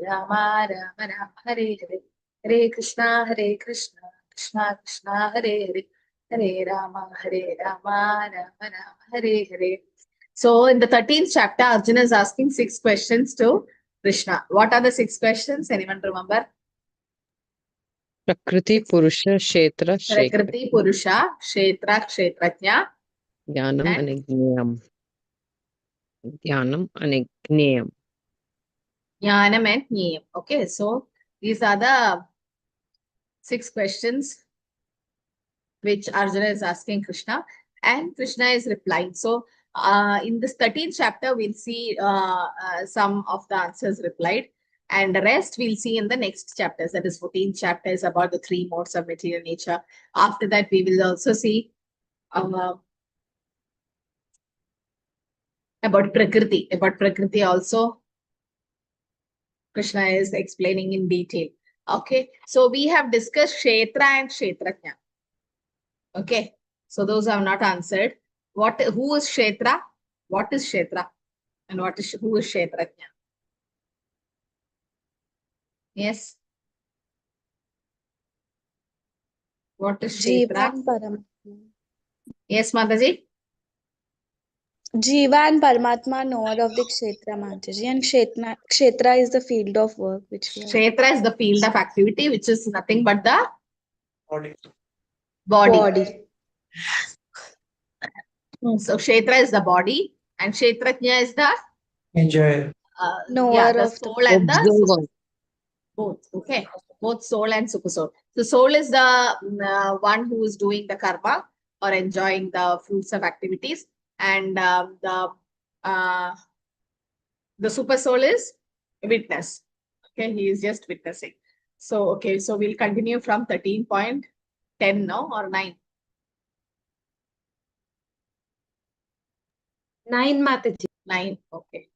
Rama, Rama Rama, Hare Hare, Hare Krishna, Krishna Krishna, Hare Hare, Hare Rama, Rama Rama, Hare Hare. So in the 13th chapter, Arjuna is asking 6 questions to Krishna. What are the 6 questions? Anyone remember? Prakriti, Purusha, Kshetra, Prakriti, Purusha, Kshetra, Kshetratnya, Jnanam and and Jnanam and Gneyam. Jnanam and Jneyam. Okay, so these are the 6 questions which Arjuna is asking Krishna, and Krishna is replying. So in this 13th chapter, we'll see some of the answers replied, and the rest we'll see in the next chapters. That is 14th chapter is about the 3 modes of material nature. After that, we will also see about Prakriti. About Prakriti also, Krishna is explaining in detail. Okay, so we have discussed Kshetra and Kshetratnya. Okay, so those have not answered. Who is Kshetra? What is Kshetra? And who is Kshetratnya? Yes. What is Kshetra? Jivan Paramatma. Yes, Mataji. Jiva and Paramatma knower of the Kshetra, Mataji. And Kshetra is the field of work which we have. Kshetra is the field of activity, which is nothing but the Body. body. So Kshetra is the body, and Kshetratnya is the Enjoy. the soul and the Observer. both. Okay, both soul and super soul. So soul is the one who is doing the karma or enjoying the fruits of activities, and the super soul is witness. Okay, he is just witnessing. So okay, so we'll continue from 13.10 now, or 9. 9, Mataji. 9. Okay.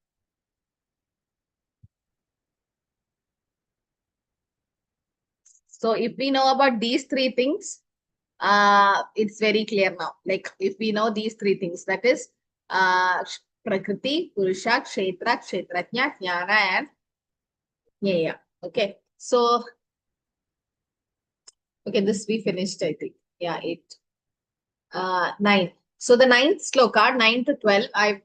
So if we know about these 3 things, it's very clear now. Like if we know these 3 things, that is Prakriti, Purusha, Kshetra, Kshetratnya, Jnana, and Jnaya. Okay. So, okay, this we finished, I think. Yeah, 8. 9. So the 9th sloka, 9 to 12, I've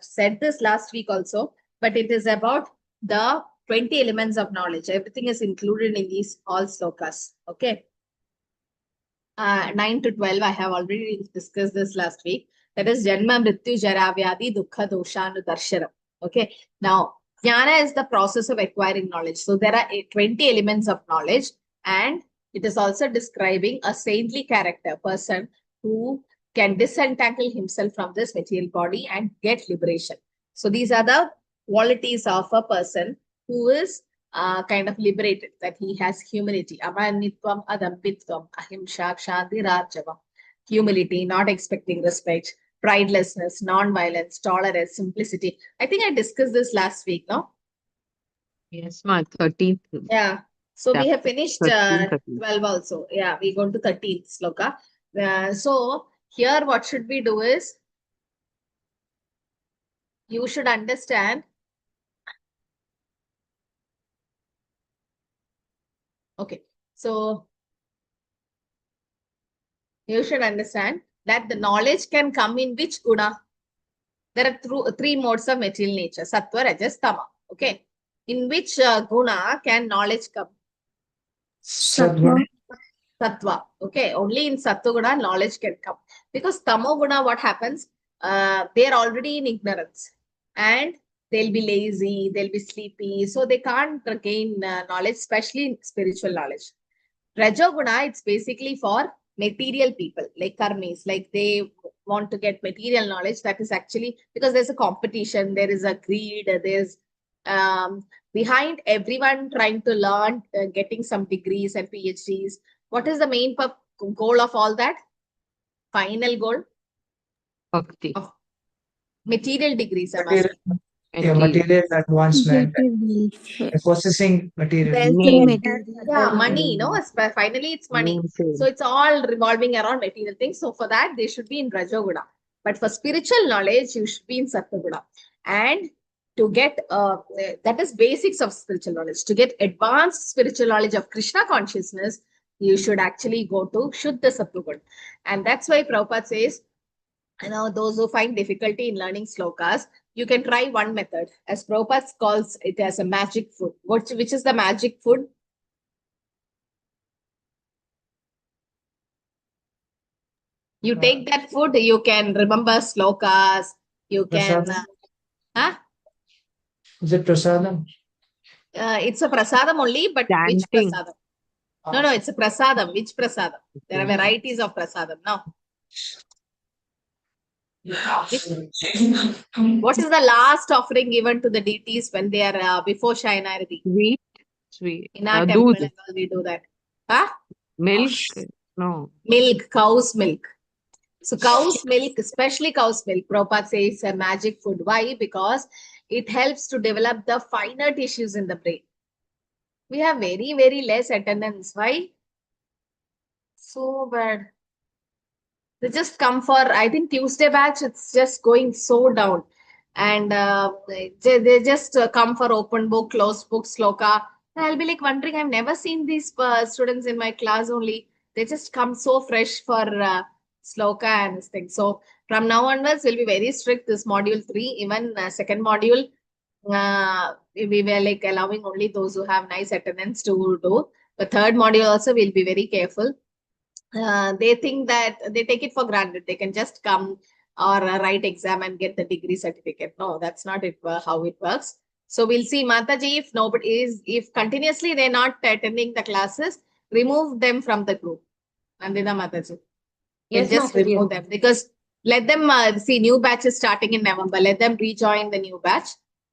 said this last week also, but it is about the 20 elements of knowledge. Everything is included in these all slokas. Okay. 9 to 12, I have already discussed this last week. That is Janma, Mrityu, Jara, Vyadi, Dukkha, Dosha, Darshanam. Okay. Now, Jnana is the process of acquiring knowledge. So there are 20 elements of knowledge, and it is also describing a saintly character, person who can disentangle himself from this material body and get liberation. So these are the qualities of a person who is kind of liberated, that he has humility. Amanitvam, adambitvam, ahimsa, kshanti, rajava. Humility, not expecting respect, pridelessness, non-violence, tolerance, simplicity. I think I discussed this last week, no? Yes, ma. 13th. Yeah. So we have finished 13. 12 also. Yeah, we go to 13th sloka. So here what should we do is, you should understand. Okay. So you should understand that the knowledge can come in which guna? There are 3 modes of material nature, sattva, rajas, tama. Okay. In which guna can knowledge come? Sadguna. Sattva. Okay. Only in sattva guna knowledge can come. Because tamo guna, what happens? They're already in ignorance. And they'll be lazy, they'll be sleepy. So they can't gain knowledge, especially in spiritual knowledge. Rajoguna, it's basically for material people, like karmis, like they want to get material knowledge. That is actually because there's a competition, there is a greed, there's behind everyone trying to learn, getting some degrees and PhDs. What is the main goal of all that? Final goal? Bhakti. Of material degrees. Material advancement. Possessing material. Yeah, money, finally it's money. So it's all revolving around material things. So for that, they should be in Rajoguna. But for spiritual knowledge, you should be in Sattva. And to get, that is basics of spiritual knowledge. To get advanced spiritual knowledge of Krishna consciousness, you should actually go to Shuddha Sattvagun. And that's why Prabhupada says, those who find difficulty in learning slokas, you can try one method. As Prabhupada calls it as a magic food. Which is the magic food? You take that food, you can remember slokas, you can... Is it prasadam? It's a prasadam only, but which Chanting. prasadam? No, it's a prasadam. Which prasadam? There are varieties of prasadam. Now, what is the last offering given to the deities when they are before Shayanarati? Sweet. In our temple, Doodh. and all we do that. Huh? Milk. No. Milk, cow's milk. So cow's milk, especially cow's milk, Prabhupada says a magic food. Why? Because it helps to develop the finer tissues in the brain. We have very, very less attendance. Why? So bad. They just come for, I think Tuesday batch, it's just going so down. And they just come for open book, closed book, sloka. I'll be like wondering, I've never seen these students in my class only. They just come so fresh for sloka and this thing. So from now onwards, we'll be very strict. This module 3, even second module, we were like allowing only those who have nice attendance to do. The third module also, we'll be very careful. They think that they take it for granted. They can just come or write exam and get the degree certificate. No, that's not it, how it works. So we'll see, Mataji, if nobody is, if continuously they're not attending the classes, remove them from the group. Nandina Mataji. Yes, Just Mataji. remove them, because let them see new batches starting in November. Let them rejoin the new batch,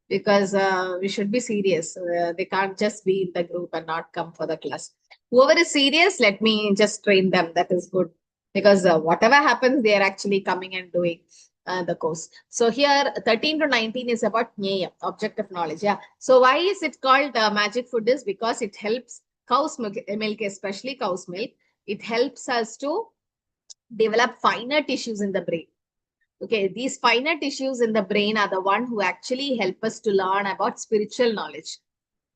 because we should be serious. They can't just be in the group and not come for the class. Whoever is serious, let me just train them. That is good, because whatever happens, they are actually coming and doing the course. So here 13 to 19 is about Jnaya, object of knowledge. Yeah. So why is it called magic food? Is because it helps cow's milk, especially cow's milk. It helps us to develop finer tissues in the brain. Okay, these finer tissues in the brain are the one who actually help us to learn about spiritual knowledge,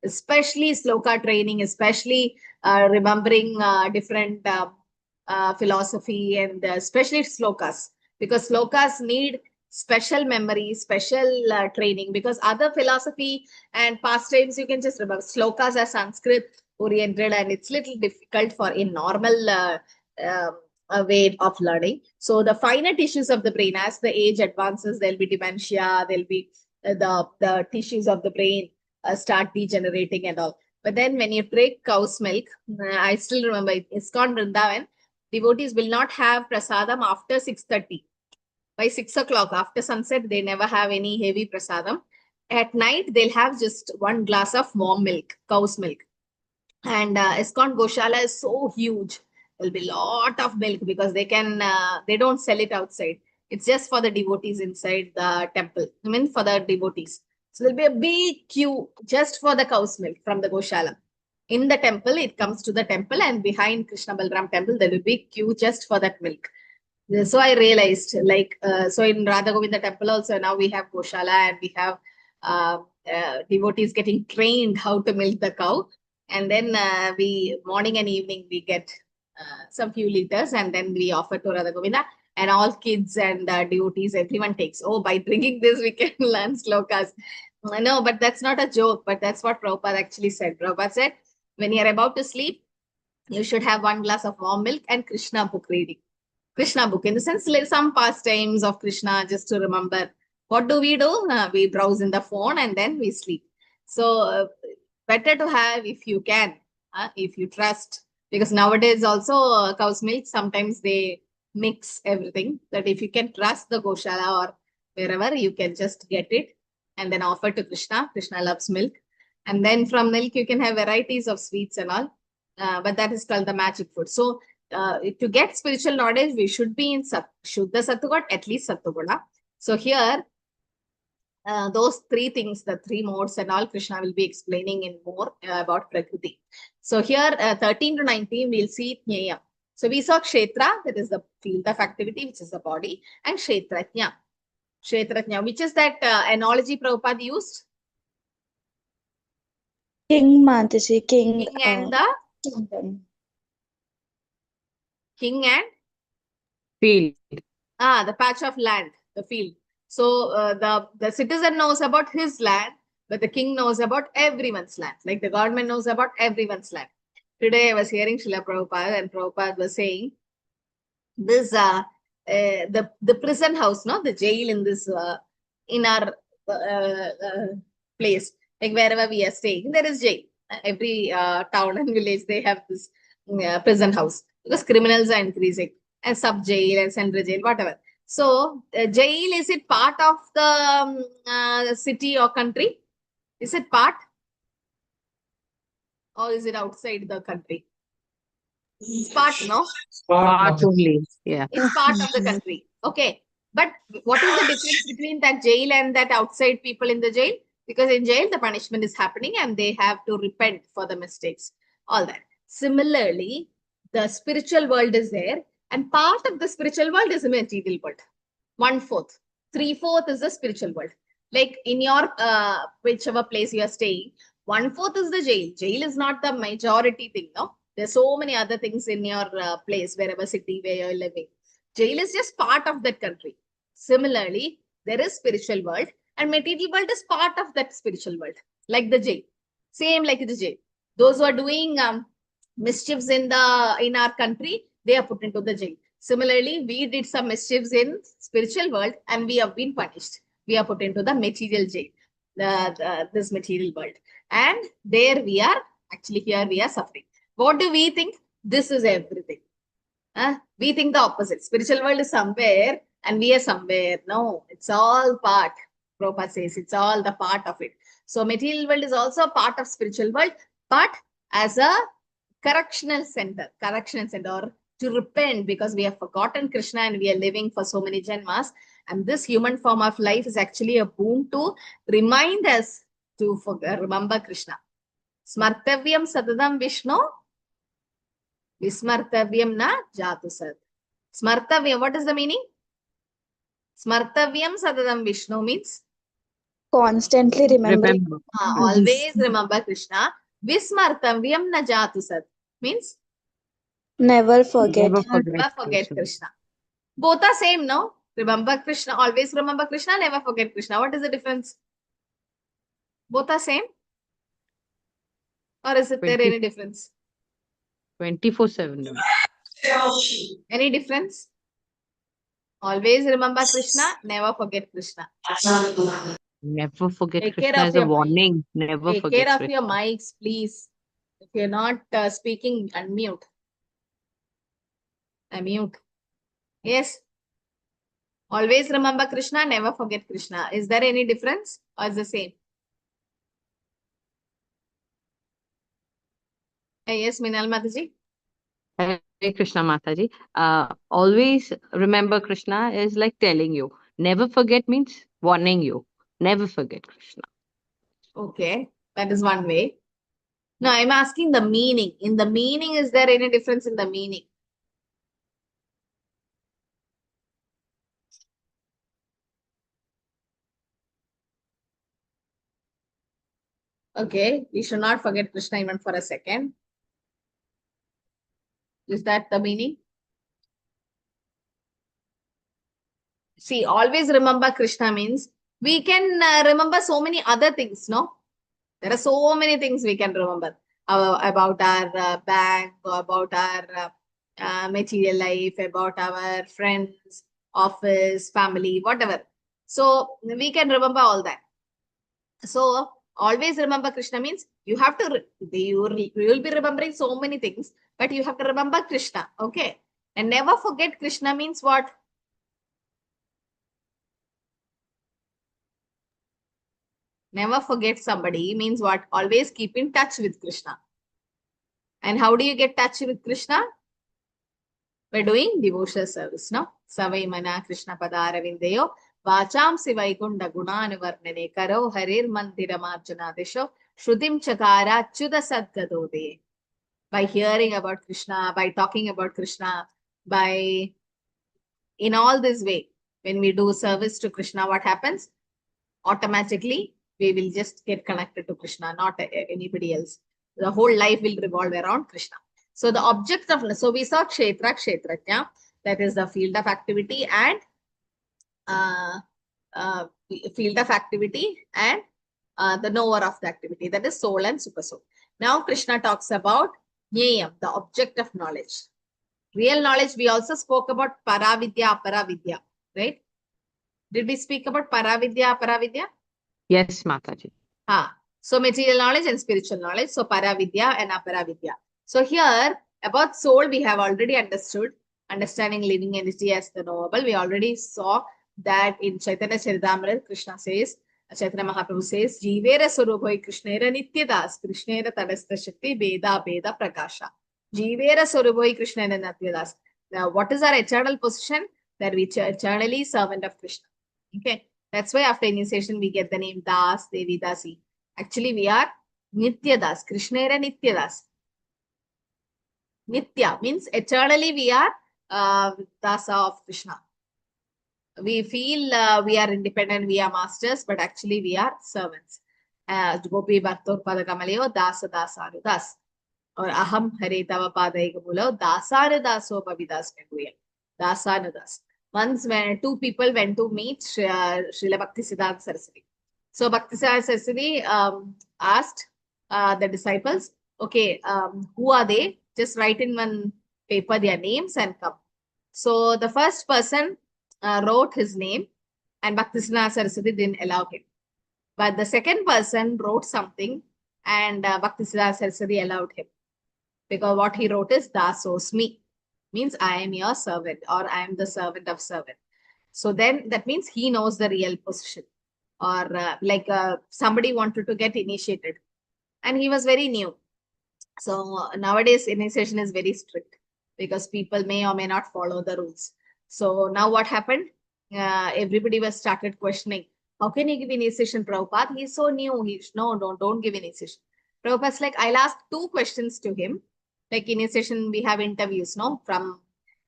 especially sloka training, especially remembering different philosophy, and especially slokas, because slokas need special memory, special training, because other philosophy and pastimes you can just remember. Slokas are Sanskrit oriented, and it's little difficult for a normal a way of learning. So the finer tissues of the brain, as the age advances, there'll be dementia, there'll be the tissues of the brain start degenerating and all. But then when you drink cow's milk, I still remember ISKCON Vrindavan, devotees will not have prasadam after 6:30. By 6 o'clock, after sunset, they never have any heavy prasadam. At night, they'll have just one glass of warm milk, cow's milk. And ISKCON Goshala is so huge. There'll be a lot of milk, because they can, they don't sell it outside. It's just for the devotees inside the temple. I mean, for the devotees. So there'll be a big queue just for the cow's milk from the Goshala. In the temple, it comes to the temple, and behind Krishna Balram temple, there will be a queue just for that milk. So I realized, like, so in Radha Govinda temple also, now we have Goshala, and we have devotees getting trained how to milk the cow. And then we, morning and evening, we get some few liters, and then we offer to Radha Govinda, and all kids and devotees, everyone takes. Oh, by drinking this, we can learn slokas. No, but that's not a joke, but that's what Prabhupada actually said. Prabhupada said, when you're about to sleep, you should have one glass of warm milk and Krishna book reading. Krishna book, in the sense, like some pastimes of Krishna, just to remember. What do? We browse in the phone, and then we sleep. So better to have, if you can, if you trust, because nowadays also cow's milk, sometimes they mix everything, that if you can trust the Goshala or wherever, you can just get it and then offer to Krishna. Krishna loves milk. And then from milk, you can have varieties of sweets and all. But that is called the magic food. So to get spiritual knowledge, we should be in Shuddha Sattvagun, at least Sattvagun. So here, those three things, the three modes and all, Krishna will be explaining in more about Prakriti. So here, 13 to 19, we'll see Jnaya. So we saw Kshetra, that is the field of activity, which is the body, and Kshetrajna. Kshetrajna. Which is that analogy Prabhupada used? King Mataji, king. King and the Kingdom. king and Field. the patch of land, the field. So the citizen knows about his land, but the king knows about everyone's land. Like the government knows about everyone's land. Today I was hearing Srila Prabhupada, and Prabhupada was saying this the prison house, no, the jail in this in our place, like wherever we are staying, there is jail. Every town and village they have this prison house because criminals are increasing, and sub jail and central jail, whatever. So jail, is it part of the city or country? Is it part, or is it outside the country? It's part, no? Part only. Yeah. It's part of the country. Okay. But what is the difference between that jail and that outside people in the jail? Because in jail, the punishment is happening and they have to repent for the mistakes. All that. Similarly, the spiritual world is there, and part of the spiritual world is the material world. 1/4. 3/4 is the spiritual world. Like in your whichever place you are staying, 1/4 is the jail. Jail is not the majority thing, no? There's so many other things in your place, wherever city where you're living. Jail is just part of that country. Similarly, there is spiritual world, and material world is part of that spiritual world, like the jail. Same like the jail. Those who are doing mischiefs in our country, they are put into the jail. Similarly, we did some mischiefs in spiritual world, and we have been punished. We are put into the material jail, this material world, and there we are. Actually, here we are suffering. What do we think? This is everything. We think the opposite. Spiritual world is somewhere and we are somewhere. No, it's all part. Prabhupada says it's all the part of it. So material world is also a part of spiritual world, but as a correctional center, or to repent, because we have forgotten Krishna and we are living for so many janmas. And this human form of life is actually a boon to remind us to remember Krishna. Smartavyam sadadam Vishnu. Vismartavyam na jatu sad. Smartavyam, what is the meaning? Smartavyam sadadam Vishnu means Constantly remembering. always remember Krishna. Vismartavyam na jatu sad means Never forget. never forget Krishna. Both are same, no? Remember Krishna, always remember Krishna, never forget Krishna. What is the difference? Both are same? Or is it there any difference? 24/7. Any difference? Always remember Krishna, never forget Krishna. Never forget Take care Krishna of is a your mind. warning. Never Take forget care of Krishna. your mics, please. If you're not speaking, unmute. Unmute. Yes. Always remember Krishna, never forget Krishna. Is there any difference or is the same? Yes, Minal Mataji. Hare Krishna Mataji. Always remember Krishna is like telling you. Never forget means warning you. Never forget Krishna. Okay, that is one way. Now I'm asking the meaning. In the meaning, is there any difference in the meaning? Okay, we should not forget Krishna even for a second. Is that the meaning? See, always remember Krishna means we can remember so many other things, no? There are so many things we can remember about our bank, about our material life, about our friends, office, family, whatever. So we can remember all that. So always remember Krishna means you have to, you will be remembering so many things, but you have to remember Krishna, okay? And never forget Krishna means what? Never forget somebody means what? Always keep in touch with Krishna. And how do you get touch with Krishna? By doing devotional service, no? Savai mana Krishna padara vindeyo vacham sivaikunda gunanuvarnane karo harir mandiramarjana desho shrutim chakara chuda sadgadode. By hearing about Krishna, by talking about Krishna, by in all this way, When we do service to Krishna, what happens? Automatically, we will just get connected to Krishna, not anybody else. The whole life will revolve around Krishna. So the object of, so we saw Kshetra, Kshetrajna, that is the field of activity and field of activity and the knower of the activity, that is soul and super soul. Now Krishna talks about Jnayam, the object of knowledge. Real knowledge, we also spoke about Paravidya, Aparavidya, right? Did we speak about Paravidya, Aparavidya? Yes, Mataji. So material knowledge and spiritual knowledge. So Paravidya and Aparavidya. So here about soul, we have already understood. Understanding living entity as the knowable. We already saw that in Chaitanya Charitamrita, Krishna says, Chaitanya Mahaprabhu says, Jivera Surubhoi Krishnera Nityadas, Krishnera Tadastha Shakti, Beda Beda Prakasha. Jivera Surubhoi Krishnera Nityadas. Now, what is our eternal position? That we are eternally servant of Krishna. Okay. That's why after initiation, we get the name Das, Devi, Dasi. Actually, we are Nityadas, Krishnera Nityadas. Nitya means eternally we are Dasa of Krishna. We feel we are independent, we are masters, but actually we are servants. Gopi Bhartor Padakamayo, Dasa Dasaru Das. Or Aham Hare Tava Padaigamulo, Dasaru Daso Pavidas Meguya. Dasaru Das. Once when two people went to meet Srila Bhakti Siddhanta Saraswati. So Bhakti Siddhanta Saraswati asked the disciples, okay, who are they? Just write in one paper their names and come. So the first person wrote his name and Bhakti Siddhanta Saraswati didn't allow him. But the second person wrote something and Bhakti Siddhanta Saraswati allowed him. Because what he wrote is Dasosmi. Means I am your servant or I am the servant of servant. So then that means he knows the real position. Or somebody wanted to get initiated and he was very new. So nowadays initiation is very strict because people may or may not follow the rules. So now what happened? Everybody was started questioning, how can you give initiation, Prabhupada? He's so new. Don't give initiation. Prabhupada's like, I'll ask two questions to him. Like initiation, we have interviews, no? From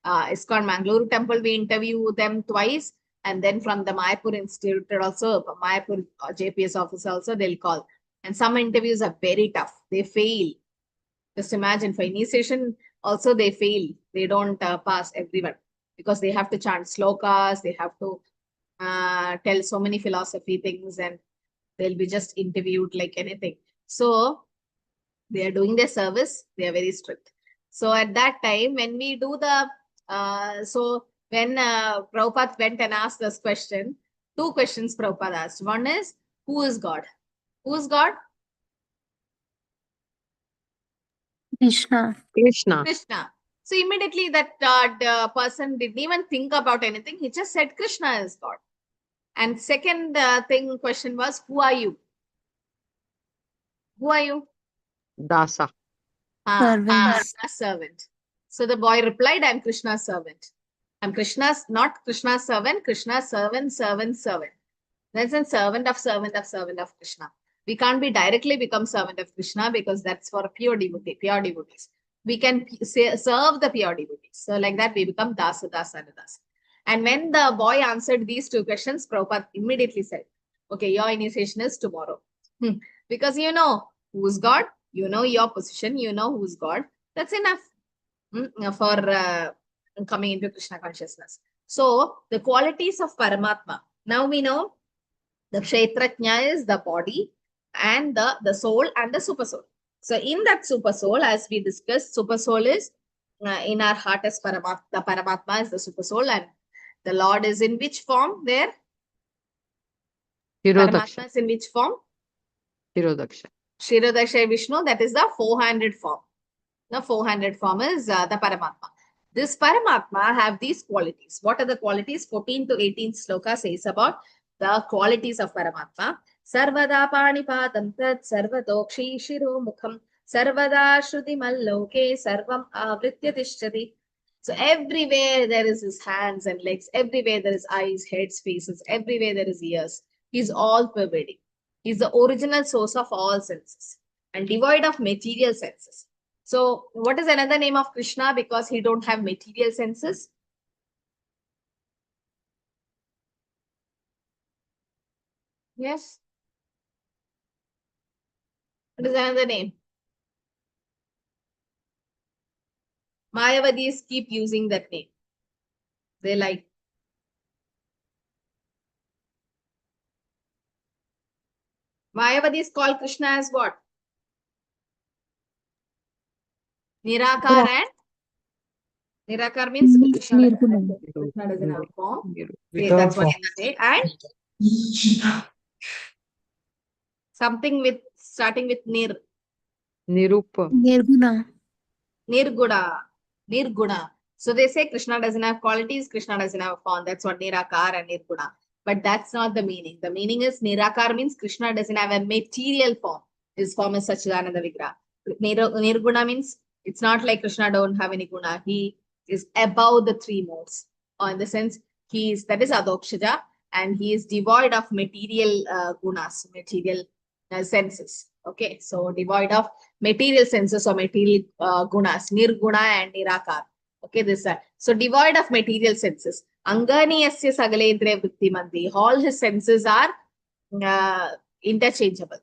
ISKCON Mangaluru temple, we interview them twice. And then from the Mayapur Institute also, Mayapur JPS office also, they'll call. And some interviews are very tough. They fail. Just imagine for initiation, also they fail. They don't pass everyone because they have to chant slokas. They have to tell so many philosophy things and they'll be just interviewed like anything. So they are doing their service. They are very strict. So at that time, when we do the, when Prabhupada went and asked this question, two questions Prabhupada asked. One is, who is God? Who is God? Krishna. Krishna. Krishna. So immediately that person didn't even think about anything. He just said Krishna is God. And second question was, who are you? Who are you? Dasa. Servant. Servant. So the boy replied, I'm Krishna's servant. I'm Krishna's, not Krishna's servant, Krishna's servant. That's a servant of Krishna. We can't be directly become servant of Krishna because that's for pure devotees. We can serve the pure devotees. So like that we become Dasa, Dasa, and Dasa. And when the boy answered these two questions, Prabhupada immediately said, okay, your initiation is tomorrow. Because you know who's God, you know your position, you know who's God. That's enough for coming into Krishna consciousness. So the qualities of Paramatma. Now we know the Kshetrajna is the body and the soul and the super soul. So in that super soul, as we discussed, super soul is in our heart as Paramatma. The Paramatma is the super soul and the Lord is in which form there? Paramatma is in which form? Shirodaksha. Shirodaksha Vishnu, that is the 400 form. The 400 form is the Paramatma. This Paramatma have these qualities. What are the qualities? 14 to 18 sloka says about the qualities of Paramatma. Sarvada panipatam tat sarvatokshi shiro mukham sarvada shruti malloke sarvam avritya tishtati. So everywhere there is his hands and legs, everywhere there is eyes, heads, faces, everywhere there is ears. He's all pervading. He's the original source of all senses and devoid of material senses. So what is another name of Krishna because he don't have material senses? Yes. What is another name? Mayavadis keep using that name. They like. Mayavadis call Krishna as what? Nirakar and Nirakar means Krishna doesn't have form. Okay, Without that's what form. I say. And something with starting with Nir. Nirupa. Nirguna. Nirguna. Nirguna. So they say Krishna doesn't have qualities, Krishna doesn't have form. That's what Nirakar and Nirguna. But that's not the meaning. The meaning is Nirakar means Krishna doesn't have a material form. His form is Sachidananda Vigraha. Nirguna means it's not like Krishna don't have any guna. He is above the three modes. Or in the sense, that is Adokshaja, and he is devoid of material gunas, material senses. Okay, so devoid of material senses or material gunas, nirguna and nirakar. Okay, this so devoid of material senses. Anganiyasya sagalendriya vrittimanti. All his senses are interchangeable.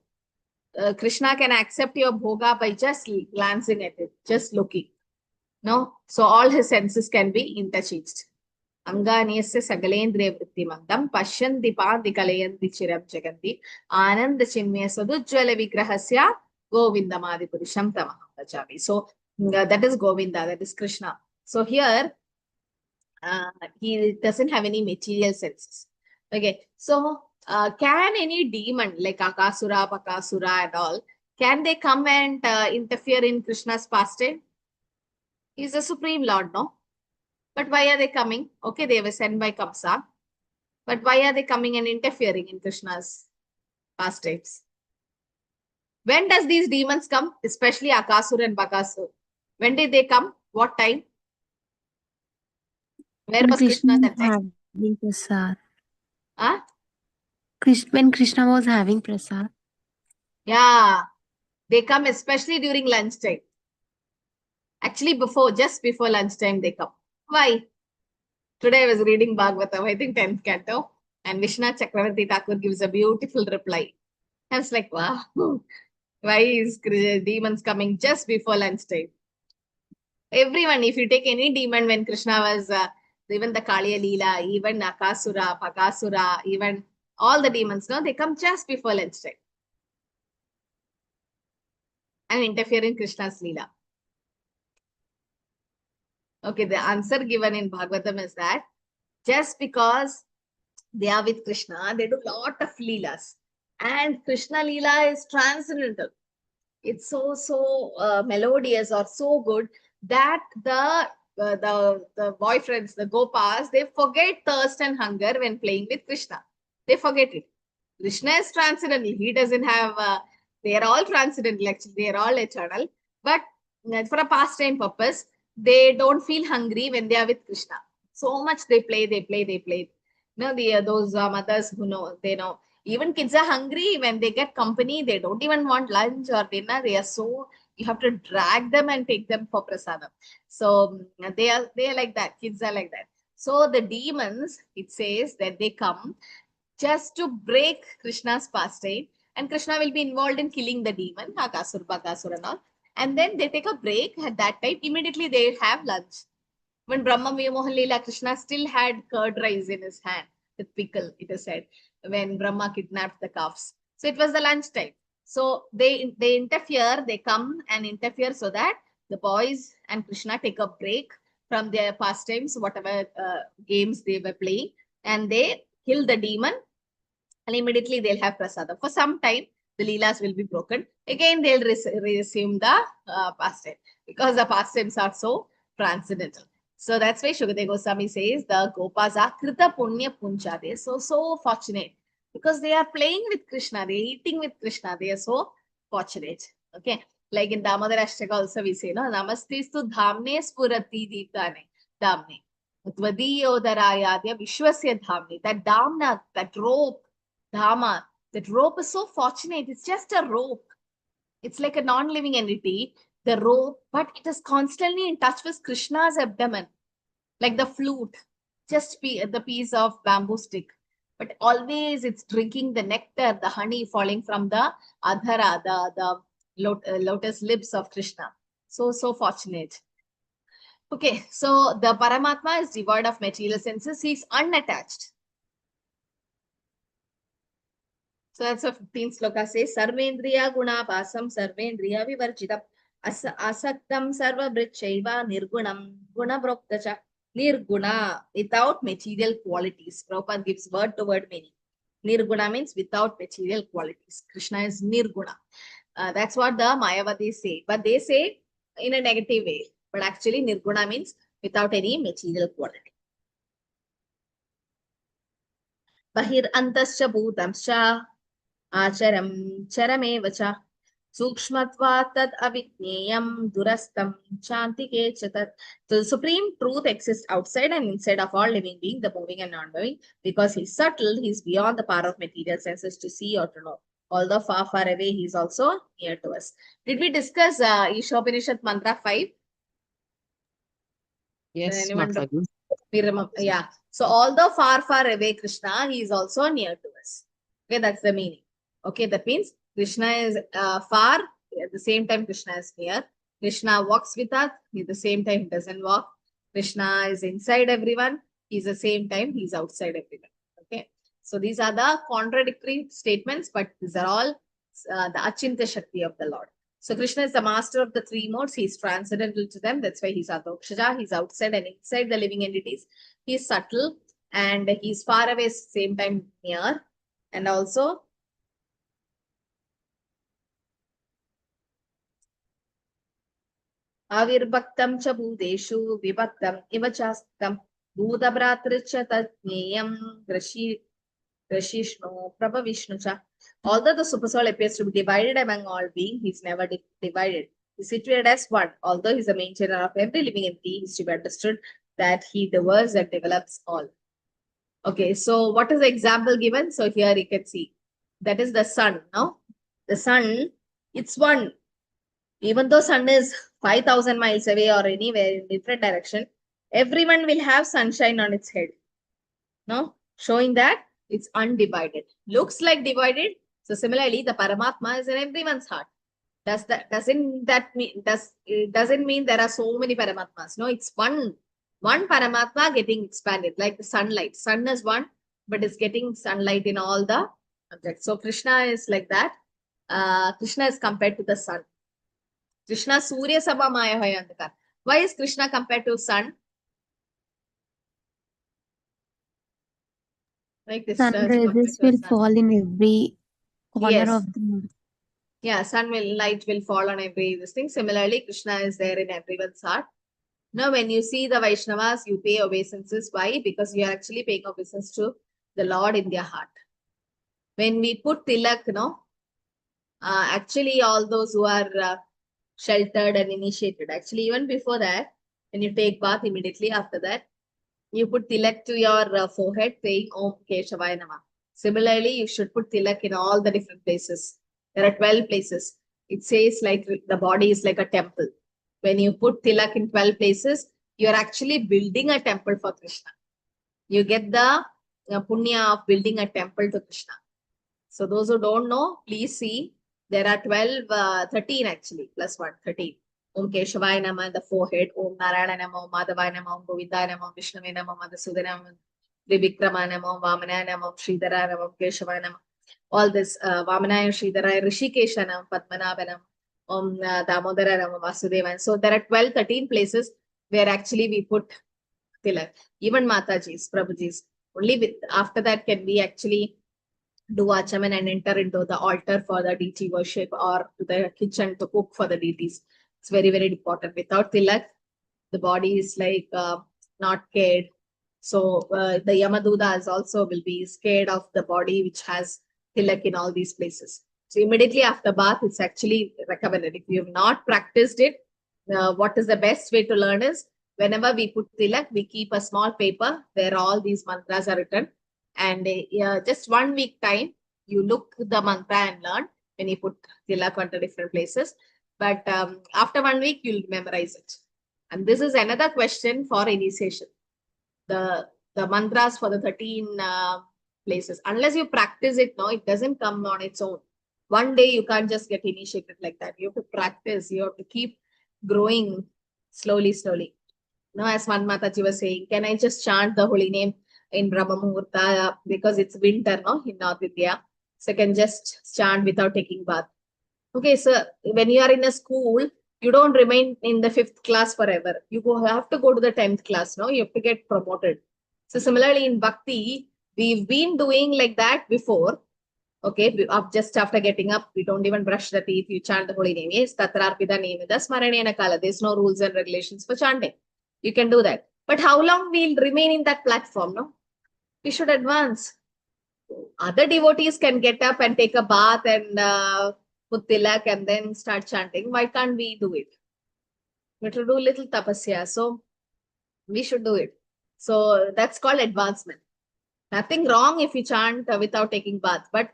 Krishna can accept your bhoga by just glancing at it, just looking. No, so all his senses can be interchanged. Anganiyasya sagalendriya vrittimantam pashyanti panti kalayanti chiram jaganti ananda chinmaya sadujjvala vigrahasya govindamadi purusham tamaham bhajami. So that is Govinda, that is Krishna. So here he doesn't have any material senses. Okay, so can any demon like Akasura, Pakasura and all, can they come and interfere in Krishna's pastime? He's the Supreme Lord, no? But why are they coming? Okay, they were sent by Kamsa. But why are they coming and interfering in Krishna's pastimes? When does these demons come? Especially Akasura and Bakasura. When did they come? What time? Where was Krishna that time? Having prasad. Huh? When Krishna was having prasad. Yeah, they come especially during lunchtime. Actually, just before lunchtime, they come. Why? Today I was reading Bhagavatam, I think 10th canto, and Vishnu Chakravarti Thakur gives a beautiful reply. I was like, wow, why is demons coming just before lunchtime? Everyone, if you take any demon when Krishna was, even the Kaliya Leela, even Akasura, Pakasura, even all the demons, no, they come just before lunchtime and interfere in Krishna's Leela. Okay, the answer given in Bhagavatam is that just because they are with Krishna, they do a lot of Leelas. And Krishna Leela is transcendental. It's so melodious or so good that the boyfriends, the gopas, they forget thirst and hunger when playing with Krishna. They forget it. Krishna is transcendental. He doesn't have, they are all transcendental actually. They are all eternal. But for a pastime purpose, they don't feel hungry when they are with Krishna. So much they play. No, those mothers who know, they know. Even kids are hungry when they get company. They don't even want lunch or dinner. They are so, you have to drag them and take them for prasadam. So they are like that. Kids are like that. So the demons, it says that they come just to break Krishna's pastime, and Krishna will be involved in killing the demon, Akasura, Bakasura and all. And then they take a break at that time. Immediately they have lunch. When Brahma Vimohan Leela, Krishna still had curd rice in his hand with pickle, it is said, when Brahma kidnapped the calves. So it was the lunch time. So they interfere, they come and interfere so that the boys and Krishna take a break from their pastimes, whatever games they were playing, and they kill the demon, and immediately they'll have prasada. For some time, the leelas will be broken. Again, they'll resume the pastime because the pastimes are so transcendental. So that's why Shukadeva Goswami says the gopas are krita punya puncha. They are so fortunate because they are playing with Krishna, they are eating with Krishna. They are so fortunate. Okay, like in Damodara Ashtaka also we say, no, Namastestu dhamne spurati deeptane dhamne. Tvadiyodarayadya vishwasya dhamne. That dhamna, that rope, Dhamma, that rope is so fortunate. It's just a rope. It's like a non-living entity, the rope, but it is constantly in touch with Krishna's abdomen, like the flute, just the piece of bamboo stick. but always it's drinking the nectar, the honey falling from the adhara, the lotus lips of Krishna. So fortunate. Okay, so the Paramatma is devoid of material senses. He is unattached. So that's what 15th sloka says. Sarvendriya guna pasam sarvendriya vivarjitam asaktam sarva brichaiva nirgunam guna broktacha. Nirguna, without material qualities. Prabhupada gives word to word meaning. Nirguna means without material qualities. Krishna is nirguna. That's what the Mayavadis say. But they say in a negative way. But actually nirguna means without any material quality. Bahir antascha bhutamscha acharam charamevacha sukshmatva tad avijneyam durastam chantike chatat. So the supreme truth exists outside and inside of all living beings, the moving and non-moving. Because he's subtle, he's beyond the power of material senses to see or to know. Although far, far away, he's also near to us. Did we discuss Ishopanishad Mantra 5? Yes, Anyone Mataji. we remember, yeah. So although far, far away Krishna, he is also near to us. Okay, that's the meaning. Okay, that means Krishna is far, at the same time Krishna is near. Krishna walks with us, at the same time he doesn't walk. Krishna is inside everyone, he's the same time he's outside everyone. Okay, so these are the contradictory statements, but these are all the Achinta Shakti of the Lord. So Krishna is the master of the three modes. He's transcendental to them. That's why he's Adhokshaja. He's outside and inside the living entities. He's subtle and he's far away, same time near. And also Avirbhaktam cha bhudeshu vibhaktam ivachastam bhudabhratricha tatneyam Grashishnu Prabhavishnucha. Although the supersoul appears to be divided among all beings, he is never divided. He is situated as one. Although he is the maintainer of every living entity, he is to be understood that he devours and develops all. Okay, so what is the example given? So here you can see that is the sun. No, the sun, it's one. Even though sun is 5,000 miles away or anywhere in different direction, everyone will have sunshine on its head. No, showing that it's undivided. Looks like divided. So similarly, the Paramatma is in everyone's heart. Doesn't mean there are so many Paramatmas. No, it's one Paramatma getting expanded, like the sunlight. Sun is one, but it's getting sunlight in all the objects. So Krishna is like that. Krishna is compared to the sun. Krishna Surya Sabha Maya Hoya Andhakar. Why is Krishna compared to sun? Like this Sun rays will fall in every corner of the earth. Yeah, light will fall on every this thing. Similarly, Krishna is there in everyone's heart. Now, when you see the Vaishnavas, you pay obeisances. Why? Because you are actually paying obeisance to the Lord in their heart. When we put tilak, actually all those who are sheltered and initiated, actually even before that, when you take bath, immediately after that, you put tilak to your forehead saying Om Keshavaya Namah. Similarly, you should put tilak in all the different places. There are 12 places. It says like the body is like a temple. When you put tilak in 12 places, you are actually building a temple for Krishna. You get the punya of building a temple to Krishna. So those who don't know, please see. There are 13 actually, plus 1, 13. Om Keshavaya Namah in the forehead, Om Narayana Namah, Om Madhavaya Namah, Om Govinda Namah, Om Vishnave Namah, Madhusudana Namah, Trivikrama Namah, Om Vamanaya Namah, Om Sridhara Namah, Om Keshavaya Namah. All this Vamanaya, Sridhara, Rishikesha Namah, Padmanabha Namah, Om Damodara Namah, Vasudeva. So there are 12, 13 places where actually we put tilak. Even Mataji's, Prabhuji's. Only with after that can we actually do achaman and enter into the altar for the deity worship or to the kitchen to cook for the deities. It's very, very important. Without tilak, the body is like not cared. So the Yamadudas also will be scared of the body which has tilak in all these places. So immediately after bath, it's actually recommended. If you have not practiced it, what is the best way to learn is whenever we put tilak, we keep a small paper where all these mantras are written. And just 1 week time, you look the mantra and learn when you put tilak onto different places. But after 1 week, you'll memorize it. And this is another question for initiation. The mantras for the 13 places. Unless you practice it, no, it doesn't come on its own. One day you can't just get initiated like that. You have to practice. You have to keep growing slowly, slowly. No, as one Mataji was saying, can I just chant the holy name in Brahma Muhurta because it's winter, no, in North India? So I can just chant without taking bath. Okay, so when you are in a school, you don't remain in the 5th class forever. You have to go to the 10th class, no? You have to get promoted. So similarly in Bhakti, we've been doing like that before. Okay, just after getting up, we don't even brush the teeth, you chant the holy name. Yes, Tatrarpida Nemida Smaranena Kala. There's no rules and regulations for chanting. You can do that. But how long we'll remain in that platform, no? We should advance. Other devotees can get up and take a bath and put tilak and then start chanting. Why can't we do it? We have to do little tapasya. So we should do it. So that's called advancement. Nothing wrong if you chant without taking bath, but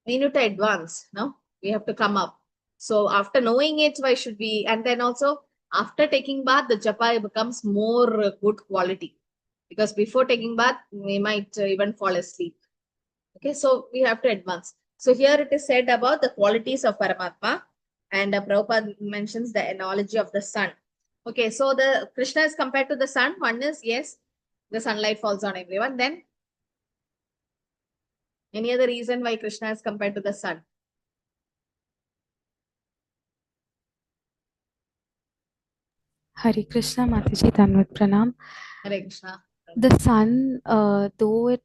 we need to advance. No, we have to come up. So after knowing it, why should we? And then also after taking bath, the japa becomes more good quality, because before taking bath, we might even fall asleep. Okay, so we have to advance. So here it is said about the qualities of Paramatma, and Prabhupada mentions the analogy of the sun. Okay, so the Krishna is compared to the sun. One is, yes, the sunlight falls on everyone. Then any other reason why Krishna is compared to the sun? Hare Krishna, Mataji, Tanvat Pranam. Hare Krishna. The sun, though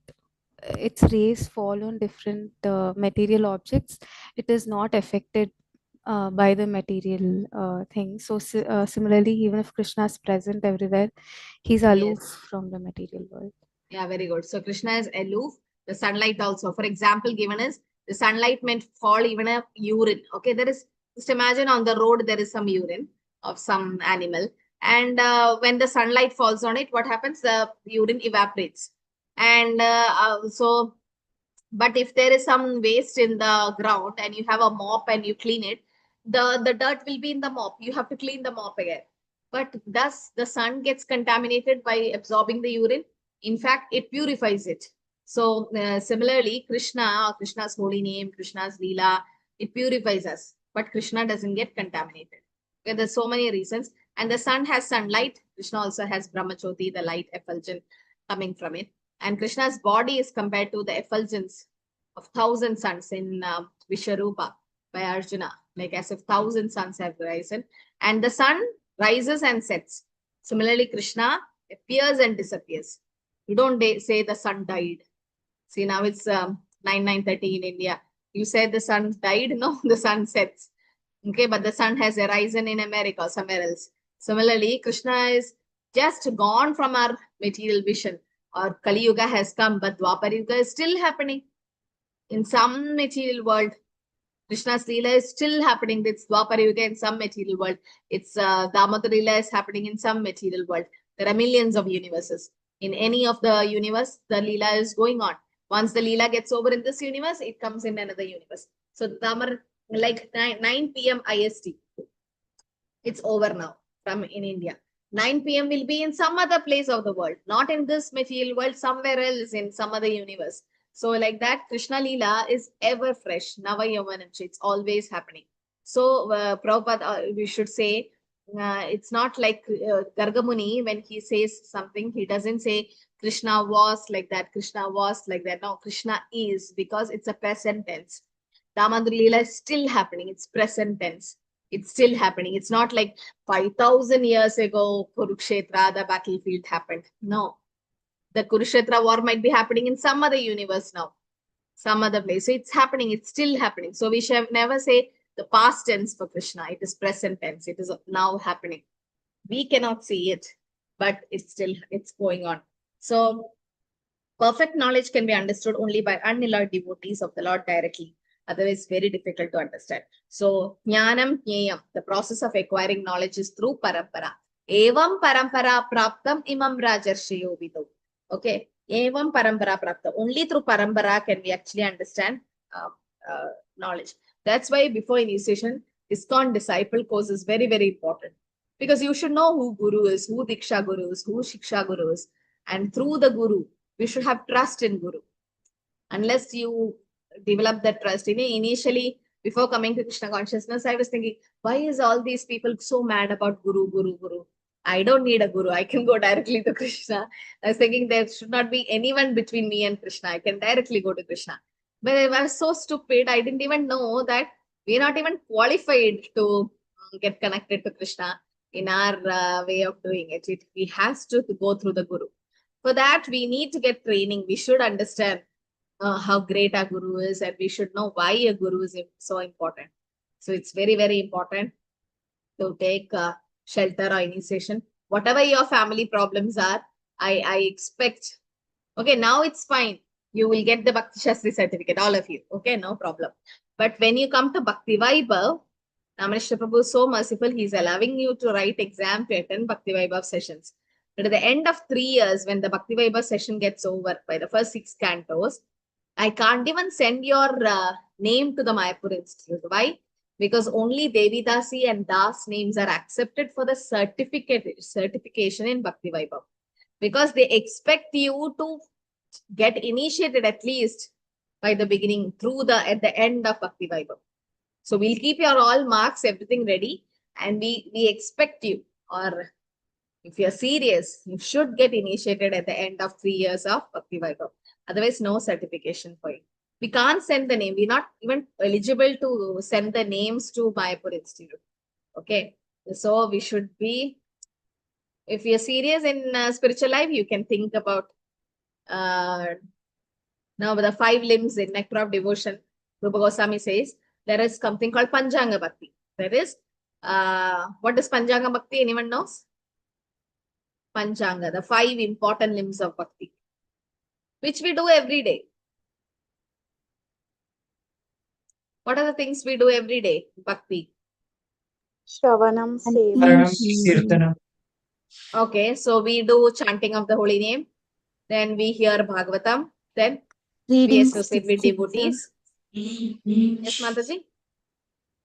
its rays fall on different material objects, it is not affected by the material things. So similarly, even if Krishna is present everywhere, he's aloof from the material world. Yeah, very good. So Krishna is aloof. The sunlight also. For example, given is the sunlight may fall even a urine. Okay, there is, just imagine on the road there is some urine of some animal, and when the sunlight falls on it, what happens? The urine evaporates, and so. But if there is some waste in the ground and you have a mop and you clean it, the dirt will be in the mop. You have to clean the mop again. But thus the sun gets contaminated by absorbing the urine. In fact, it purifies it. So similarly, Krishna's holy name, Krishna's Leela, it purifies us. But Krishna doesn't get contaminated. Okay, there's so many reasons. And the sun has sunlight. Krishna also has Brahmachoti, the light effulgence coming from it. And Krishna's body is compared to the effulgence of 1,000 suns in Vishwarupa by Arjuna, like as if 1,000 suns have risen. And the sun rises and sets. Similarly, Krishna appears and disappears. You don't say the sun died. See, now it's 9:30 in India. You say the sun died? No, the sun sets. Okay, but the sun has arisen in America or somewhere else. Similarly, Krishna is just gone from our material vision. Or Kali Yuga has come, but Dwapar Yuga is still happening. In some material world, Krishna's Leela is still happening. It's Dwapar Yuga in some material world. It's Damodar Leela is happening in some material world. There are millions of universes. In any of the universe, the Leela is going on. Once the Leela gets over in this universe, it comes in another universe. So Damar, like 9 p.m. IST, it's over now from in India. 9 p.m. will be in some other place of the world, not in this material world, somewhere else in some other universe. So like that, Krishna Leela is ever fresh. Nava Yavanamchi, it's always happening. So Prabhupada, we should say, it's not like Gargamuni, when he says something, he doesn't say Krishna was like that, Krishna was like that. No, Krishna is, because it's a present tense. Damodar Leela is still happening. It's present tense. It's still happening. It's not like 5,000 years ago, Kurukshetra, the battlefield happened. No. The Kurukshetra war might be happening in some other universe now, some other place. So it's happening. It's still happening. So we shall never say the past tense for Krishna. It is present tense. It is now happening. We cannot see it, but it's going on. So perfect knowledge can be understood only by unalloyed devotees of the Lord directly. Otherwise, very difficult to understand. So, jnanam jneyam, the process of acquiring knowledge is through parampara. Evam parampara praptam imam rajarshayo vidu. Okay, evam parampara praptam. Only through parampara can we actually understand knowledge. That's why before initiation, ISKCON disciple course is very, very important. Because you should know who Guru is, who Diksha Guru is, who Shiksha Guru is. And through the Guru, we should have trust in Guru. Unless you develop that trust. Initially, before coming to Krishna consciousness, I was thinking, why is all these people so mad about Guru, Guru, Guru? I don't need a Guru. I can go directly to Krishna. I was thinking there should not be anyone between me and Krishna. I can directly go to Krishna. But I was so stupid. I didn't even know that we're not even qualified to get connected to Krishna in our way of doing it. We has to go through the Guru. For that, we need to get training. We should understand how great our Guru is, and we should know why a Guru is so important. So it's very, very important to take shelter or initiation. Whatever your family problems are, I expect, okay, now it's fine. You will get the Bhakti Shastri certificate, all of you. Okay, no problem. But when you come to Bhakti Vaibhav, Namanishra Prabhu is so merciful. He's allowing you to write exam to attend Bhakti Vaibhav sessions. But at the end of 3 years, when the Bhakti Vaibhav session gets over by the first 6 cantos, I can't even send your name to the Mayapur Institute. Why? Because only Devidasi and Das names are accepted for the certification in Bhakti Vaibhav. Because they expect you to get initiated at least by the beginning at the end of Bhakti Vaibhav. So we'll keep your all marks, everything ready, and we expect you, or if you're serious, you should get initiated at the end of 3 years of Bhakti Vaibhav. Otherwise, no certification for you. We can't send the name. We're not even eligible to send the names to Mayapur Institute. Okay. So we should be, if you're serious in spiritual life, you can think about now the 5 limbs in Nectar of Devotion. Rupa Goswami says there is something called Panchanga Bhakti. There is, what is Panchanga Bhakti? Anyone knows? Panchanga, the 5 important limbs of Bhakti, which we do every day. What are the things we do every day? Bhakti. Shravanam, Seva. Param Kirtanam. Okay, so we do chanting of the holy name. Then we hear Bhagavatam. Then we Reading associate with scripture. devotees. Yes, Mataji?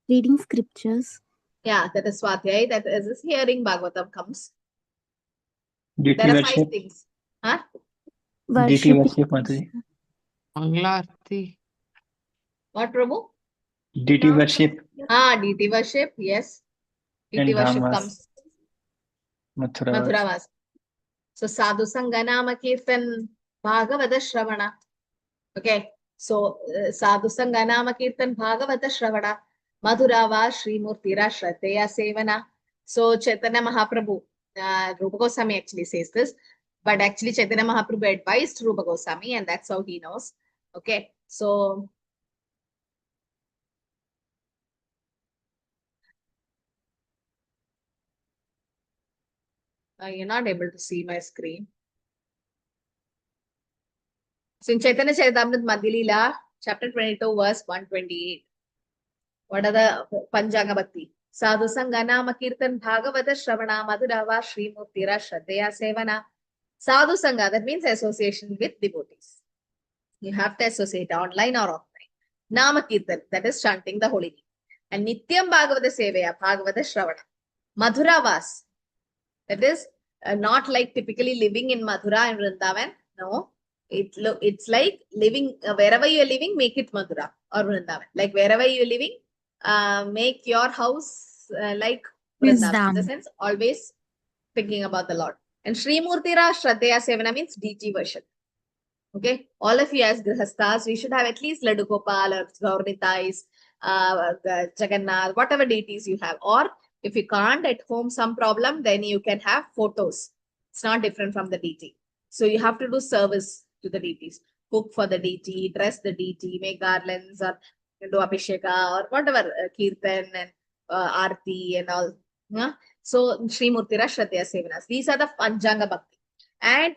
Reading scriptures. Yeah, that is Swadhyay. That is hearing Bhagavatam comes. DT There are 5 worship. things. Huh? DT Worshiping worship, Mataji. Mangalarti. What, Prabhu? DT worship DT worship. Yes. DT and worship Dhammas. comes. Mathura. Madhuravas. So Sadhu Sanganama Kirtan Bhagavata Shravana. Okay. So Sadhu Sanganama Kirtan Bhagavata Shravana. Madhurava Sri Murtira Shraddheya Sevana. So Chaitanya Mahaprabhu, Rupa Goswami actually says this, but actually Chaitanya Mahaprabhu advised Rupa Goswami, and that's how he knows. Okay. So you're not able to see my screen. So in Chaitanya Charitamrita Madhya-lila, chapter 22, verse 128. What are the Panchanga Bhakti? Sadhu Sangha Kirtan Bhagavata Shravana Madhurava Sri Murtira Shraddheya Sevana. Sadhu Sangha, that means association with devotees. You have to associate online or offline. Nama Kirtan, that is chanting the holy name. And Nityam Bhagavata Sevaya, Bhagavata Shravana. Madhuravas, that is not like typically living in Mathura and Vrindavan. No, it's like living wherever you're living, make it Mathura or Vrindavan. Like wherever you're living, make your house like Vrindavan. In the sense, always thinking about the Lord. And Sri Murtira Shraddheya Sevana means DT worship. Okay, all of you as Grihasthas, we should have at least Ladu Gopal or Gaurnitais, Jagannath, whatever deities you have. Or if you can't at home, some problem, then you can have photos. It's not different from the deity. So you have to do service to the deities. Cook for the deity, dress the deity, make garlands, or do abhisheka, or whatever, kirtan and arti and all. Yeah? So Sri Murtira Shraddheya Sevanas. These are the Panchanga Bhakti. And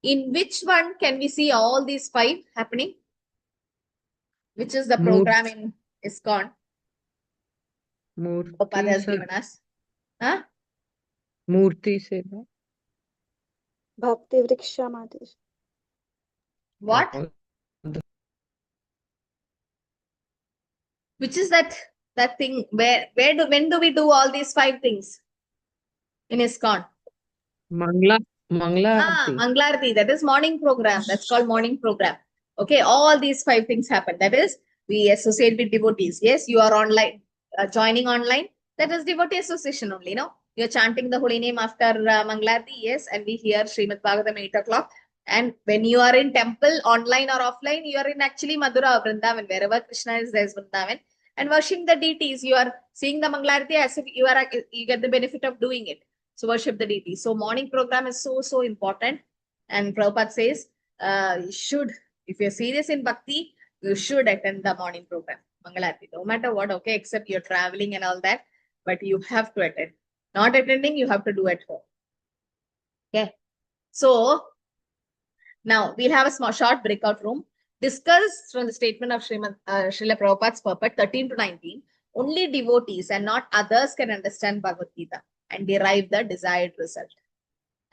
in which one can we see all these 5 happening? Which is the program in ISKCON? Prabhupada has given us. Huh? Murti Seva. Bhakti Vriksha Mataji. What? Which is that thing when do we do all these 5 things in ISKCON? Mangalarti. Mangalarti, that is morning program. That's called morning program. Okay, all these 5 things happen. That is, we associate with devotees. Yes, you are online, joining online. That is devotee association only, no? You're chanting the holy name after Mangalati, yes, and we hear Srimad Bhagavatam 8 o'clock. And when you are in temple, online or offline, you are in actually Madhura or Vrindavan, wherever Krishna is, there's Vrindavan. And worshiping the deities, you are seeing the Mangalarti as if you get the benefit of doing it. So worship the deities. So morning program is so important. And Prabhupada says, you should, if you're serious in bhakti, you should attend the morning program, Mangalarti, no matter what, okay, except you're traveling and all that, but you have to attend. Not attending, you have to do at home. Okay. So now we'll have a small short breakout room. Discuss from the statement of Srila Prabhupada's purport 13 to 19. Only devotees and not others can understand Bhagavad Gita and derive the desired result.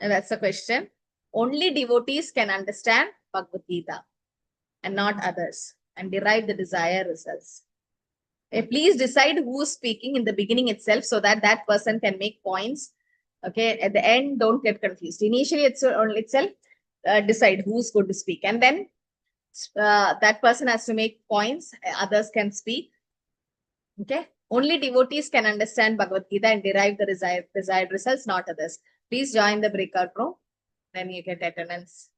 And that's the question. Only devotees can understand Bhagavad Gita and not others and derive the desired results. Please decide who's speaking in the beginning itself so that that person can make points. Okay, at the end, don't get confused. Initially, itself, decide who's going to speak, and then that person has to make points. Others can speak. Okay, only devotees can understand Bhagavad Gita and derive the desired results, not others. Please join the breakout room. Then you get attendance.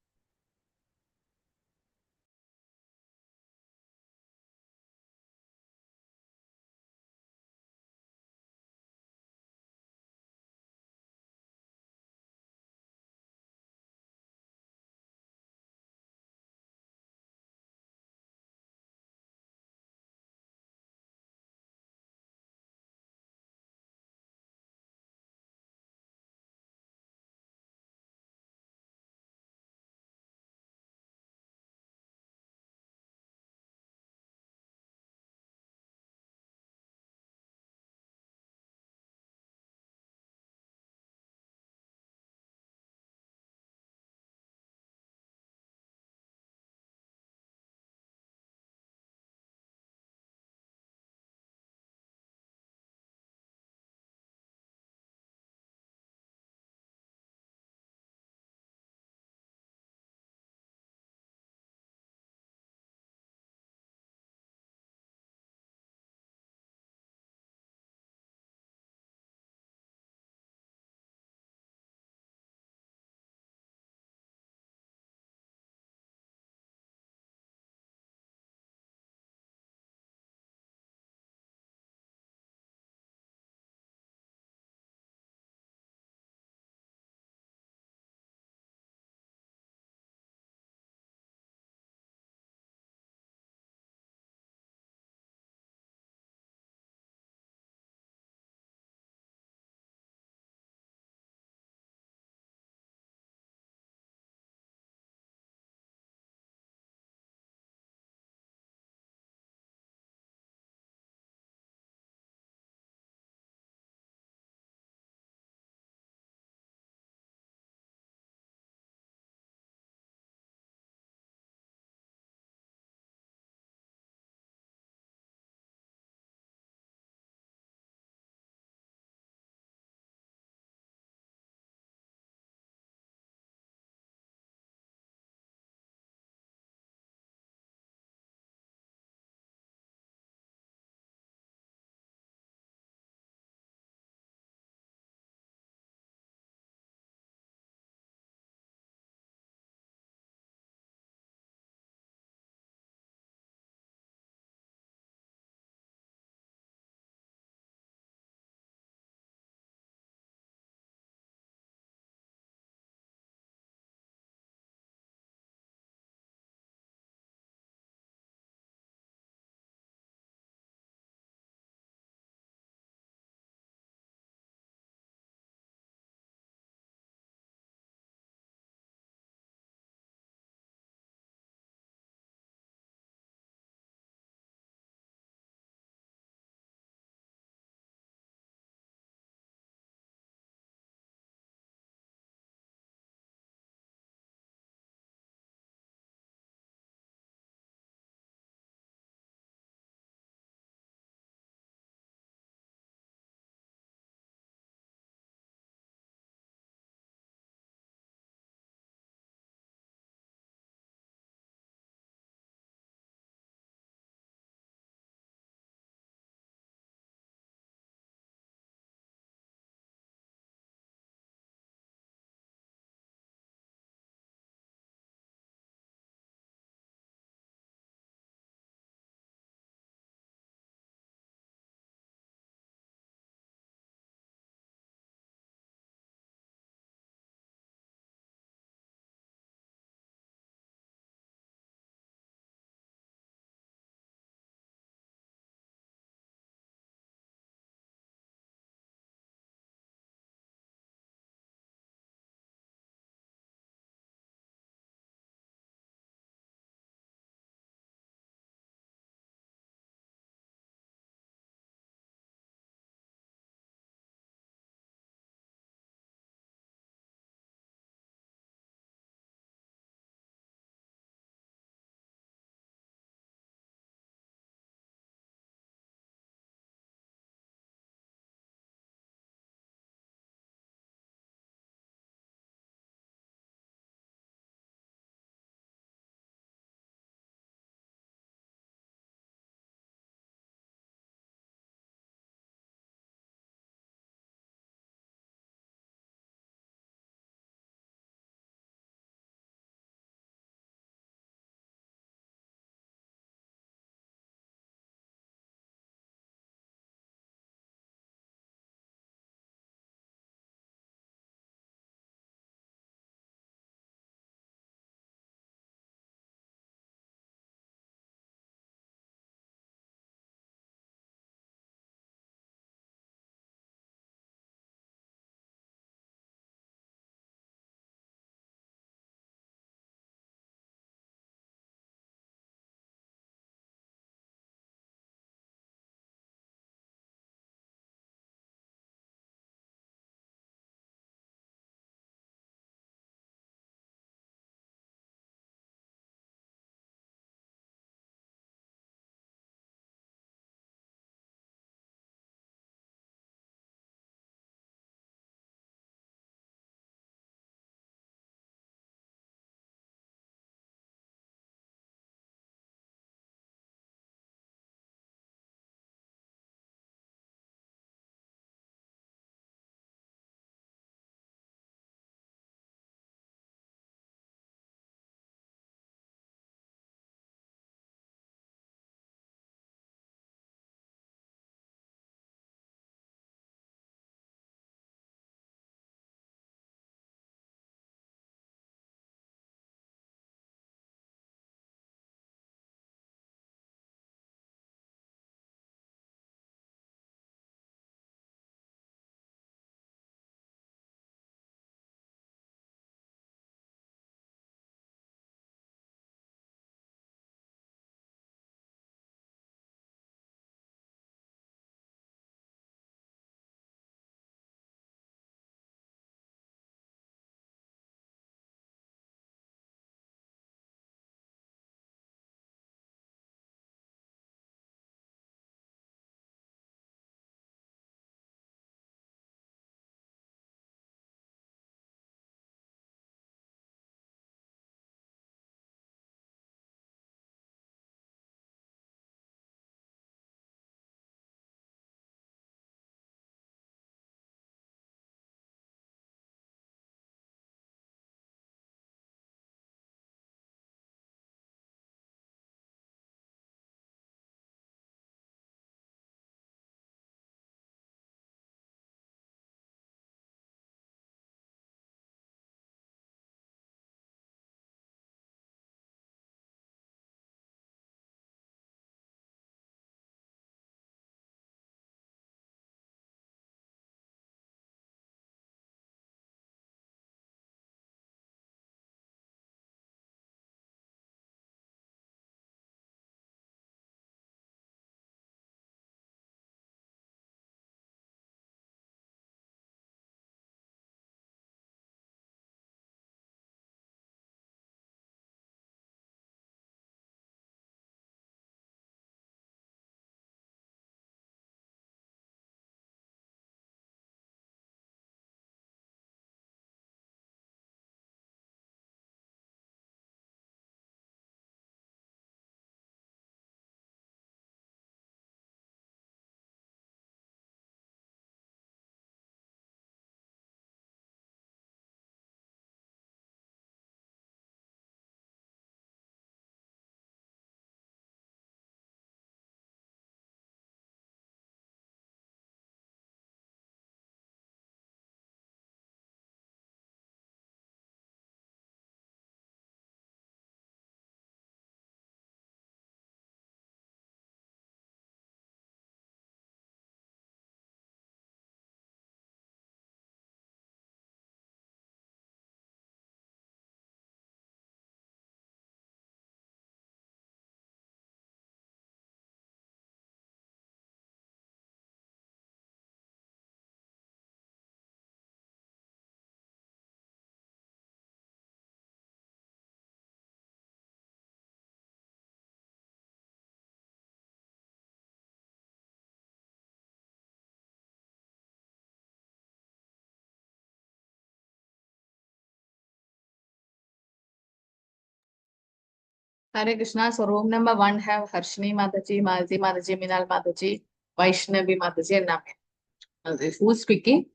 Hare Krishna. So room number 1 have Harshini Mataji, Malati Mataji, Minal Mataji, Vaishnavi Mataji, and Nami. Who's speaking?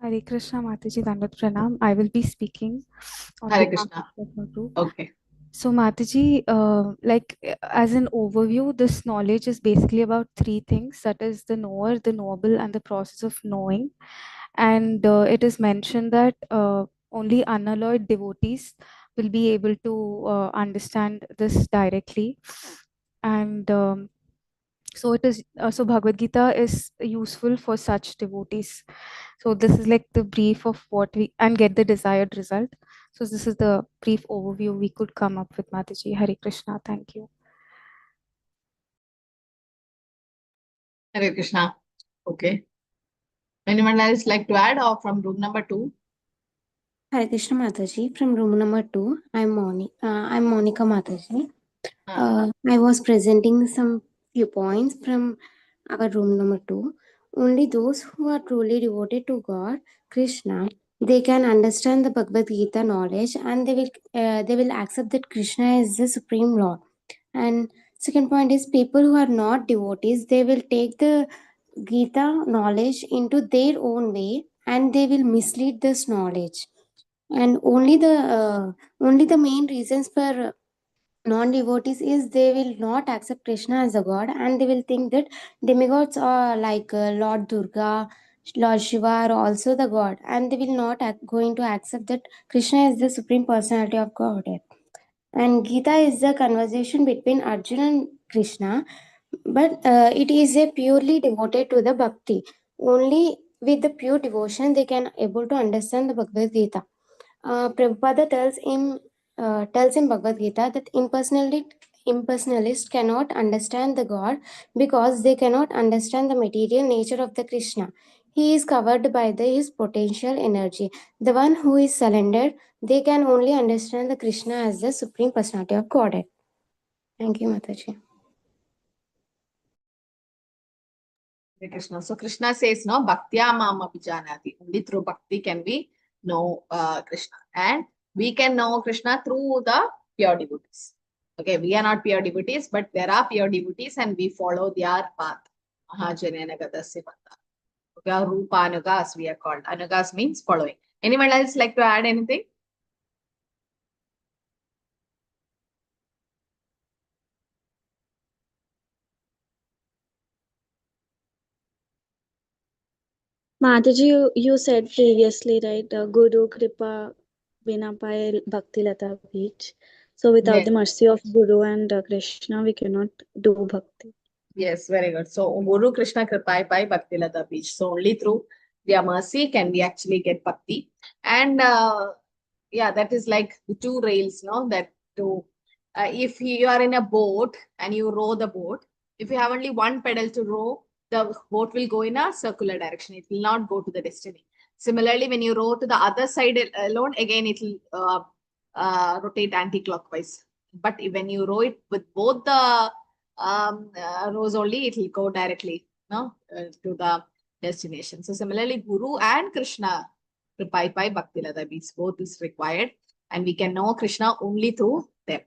Hare Krishna Mataji, Dandat Pranam. I will be speaking on Hare behalf Krishna. of the group. Okay. So Mataji, as an overview, this knowledge is basically about three things. That is the knower, the knowable, and the process of knowing. And it is mentioned that only unalloyed devotees will be able to understand this directly. And so it is. So Bhagavad Gita is useful for such devotees. So this is like the brief of what we and get the desired result. So this is the brief overview we could come up with, Mataji. Hare Krishna. Thank you. Hare Krishna. Okay. Anyone else like to add or from room number 2? Hare Krishna Mataji, from room number 2. I'm Monica Mataji. I was presenting some few points from our room number 2. Only those who are truly devoted to God, Krishna, they can understand the Bhagavad Gita knowledge, and they will accept that Krishna is the supreme Lord. And second point is, people who are not devotees, they will take the Gita knowledge into their own way, and they will mislead this knowledge. And only the main reasons for non-devotees is they will not accept Krishna as a god, and they will think that demigods are like Lord Durga, Lord Shiva are also the god, and they will not going to accept that Krishna is the supreme personality of Godhead. And Gita is the conversation between Arjuna and Krishna, but it is a purely devoted to the bhakti. Only with the pure devotion they can able to understand the Bhagavad Gita. Prabhupada tells in Bhagavad Gita that impersonalists cannot understand the God because they cannot understand the material nature of the Krishna. He is covered by his potential energy. The one who is surrendered, they can only understand the Krishna as the supreme personality of Godhead. Thank you, Mataji. Hare Krishna. So Krishna says, no, Bhaktya Mam Abhijanati. Only through bhakti can we know Krishna. And we can know Krishna through the pure devotees. Okay, we are not pure devotees, but there are pure devotees and we follow their path. Mahajananagadasya Pata. Okay, or Rupa Anugas we are called. Anugas means following. Anyone else like to add anything? Mataji, you said previously, right? Guru Kripa Vinapai Bhakti Lata Beach. So without Yes. the mercy of Guru and Krishna, we cannot do Bhakti. Yes, very good. So Guru Krishna Kripai Pai Bhakti Lata Beach. So only through their mercy can we actually get bhakti. And yeah, that is like the two rails, no? That to if you are in a boat and you row the boat, if you have only one pedal to row, the boat will go in a circular direction. It will not go to the destiny. Similarly, when you row to the other side alone, again it will rotate anti-clockwise. But when you row it with both the rows only, it will go directly to the destination. So similarly, Guru and Krishna, Kripai Pai Bhakti Lata Beats, both is required, and we can know Krishna only through them.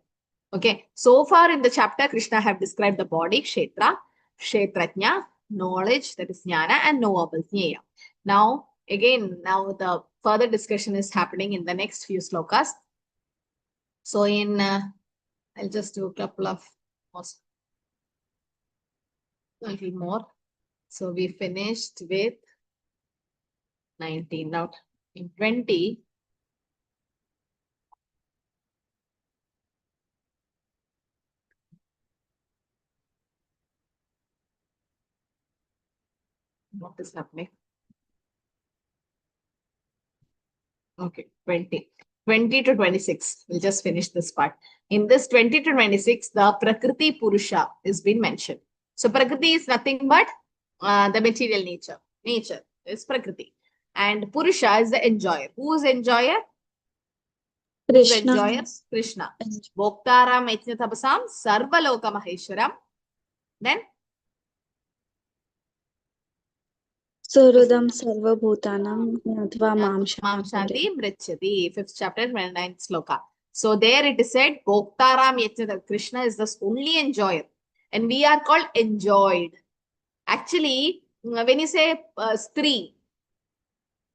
Okay, so far in the chapter, Krishna have described the body, Kshetra, Kshetrajna, knowledge, that is Jnana, and knowable, Jnaya. Now, again, now the further discussion is happening in the next few slokas. So in, I'll just do a couple of more. A little more. So we finished with 19. Now in 20, what is happening? Okay, 20 to 26. We'll just finish this part. In this 20 to 26, the Prakriti Purusha is being mentioned. So Prakriti is nothing but the material nature. Nature is Prakriti. And Purusha is the enjoyer. Who is enjoyer? Who's Krishna. enjoyer? Krishna. Bhoktaram Etnatapasam Sarvaloka Maheshwaram. Then Surudam Sarva Bhutanam Yadva Mam Mam Shanti. Shanti Mrichati. 5th chapter, 29th sloka. So there it is said, Bhoktaram Yajna, Krishna is the only enjoyer. And we are called enjoyed. Actually, when you say Stri,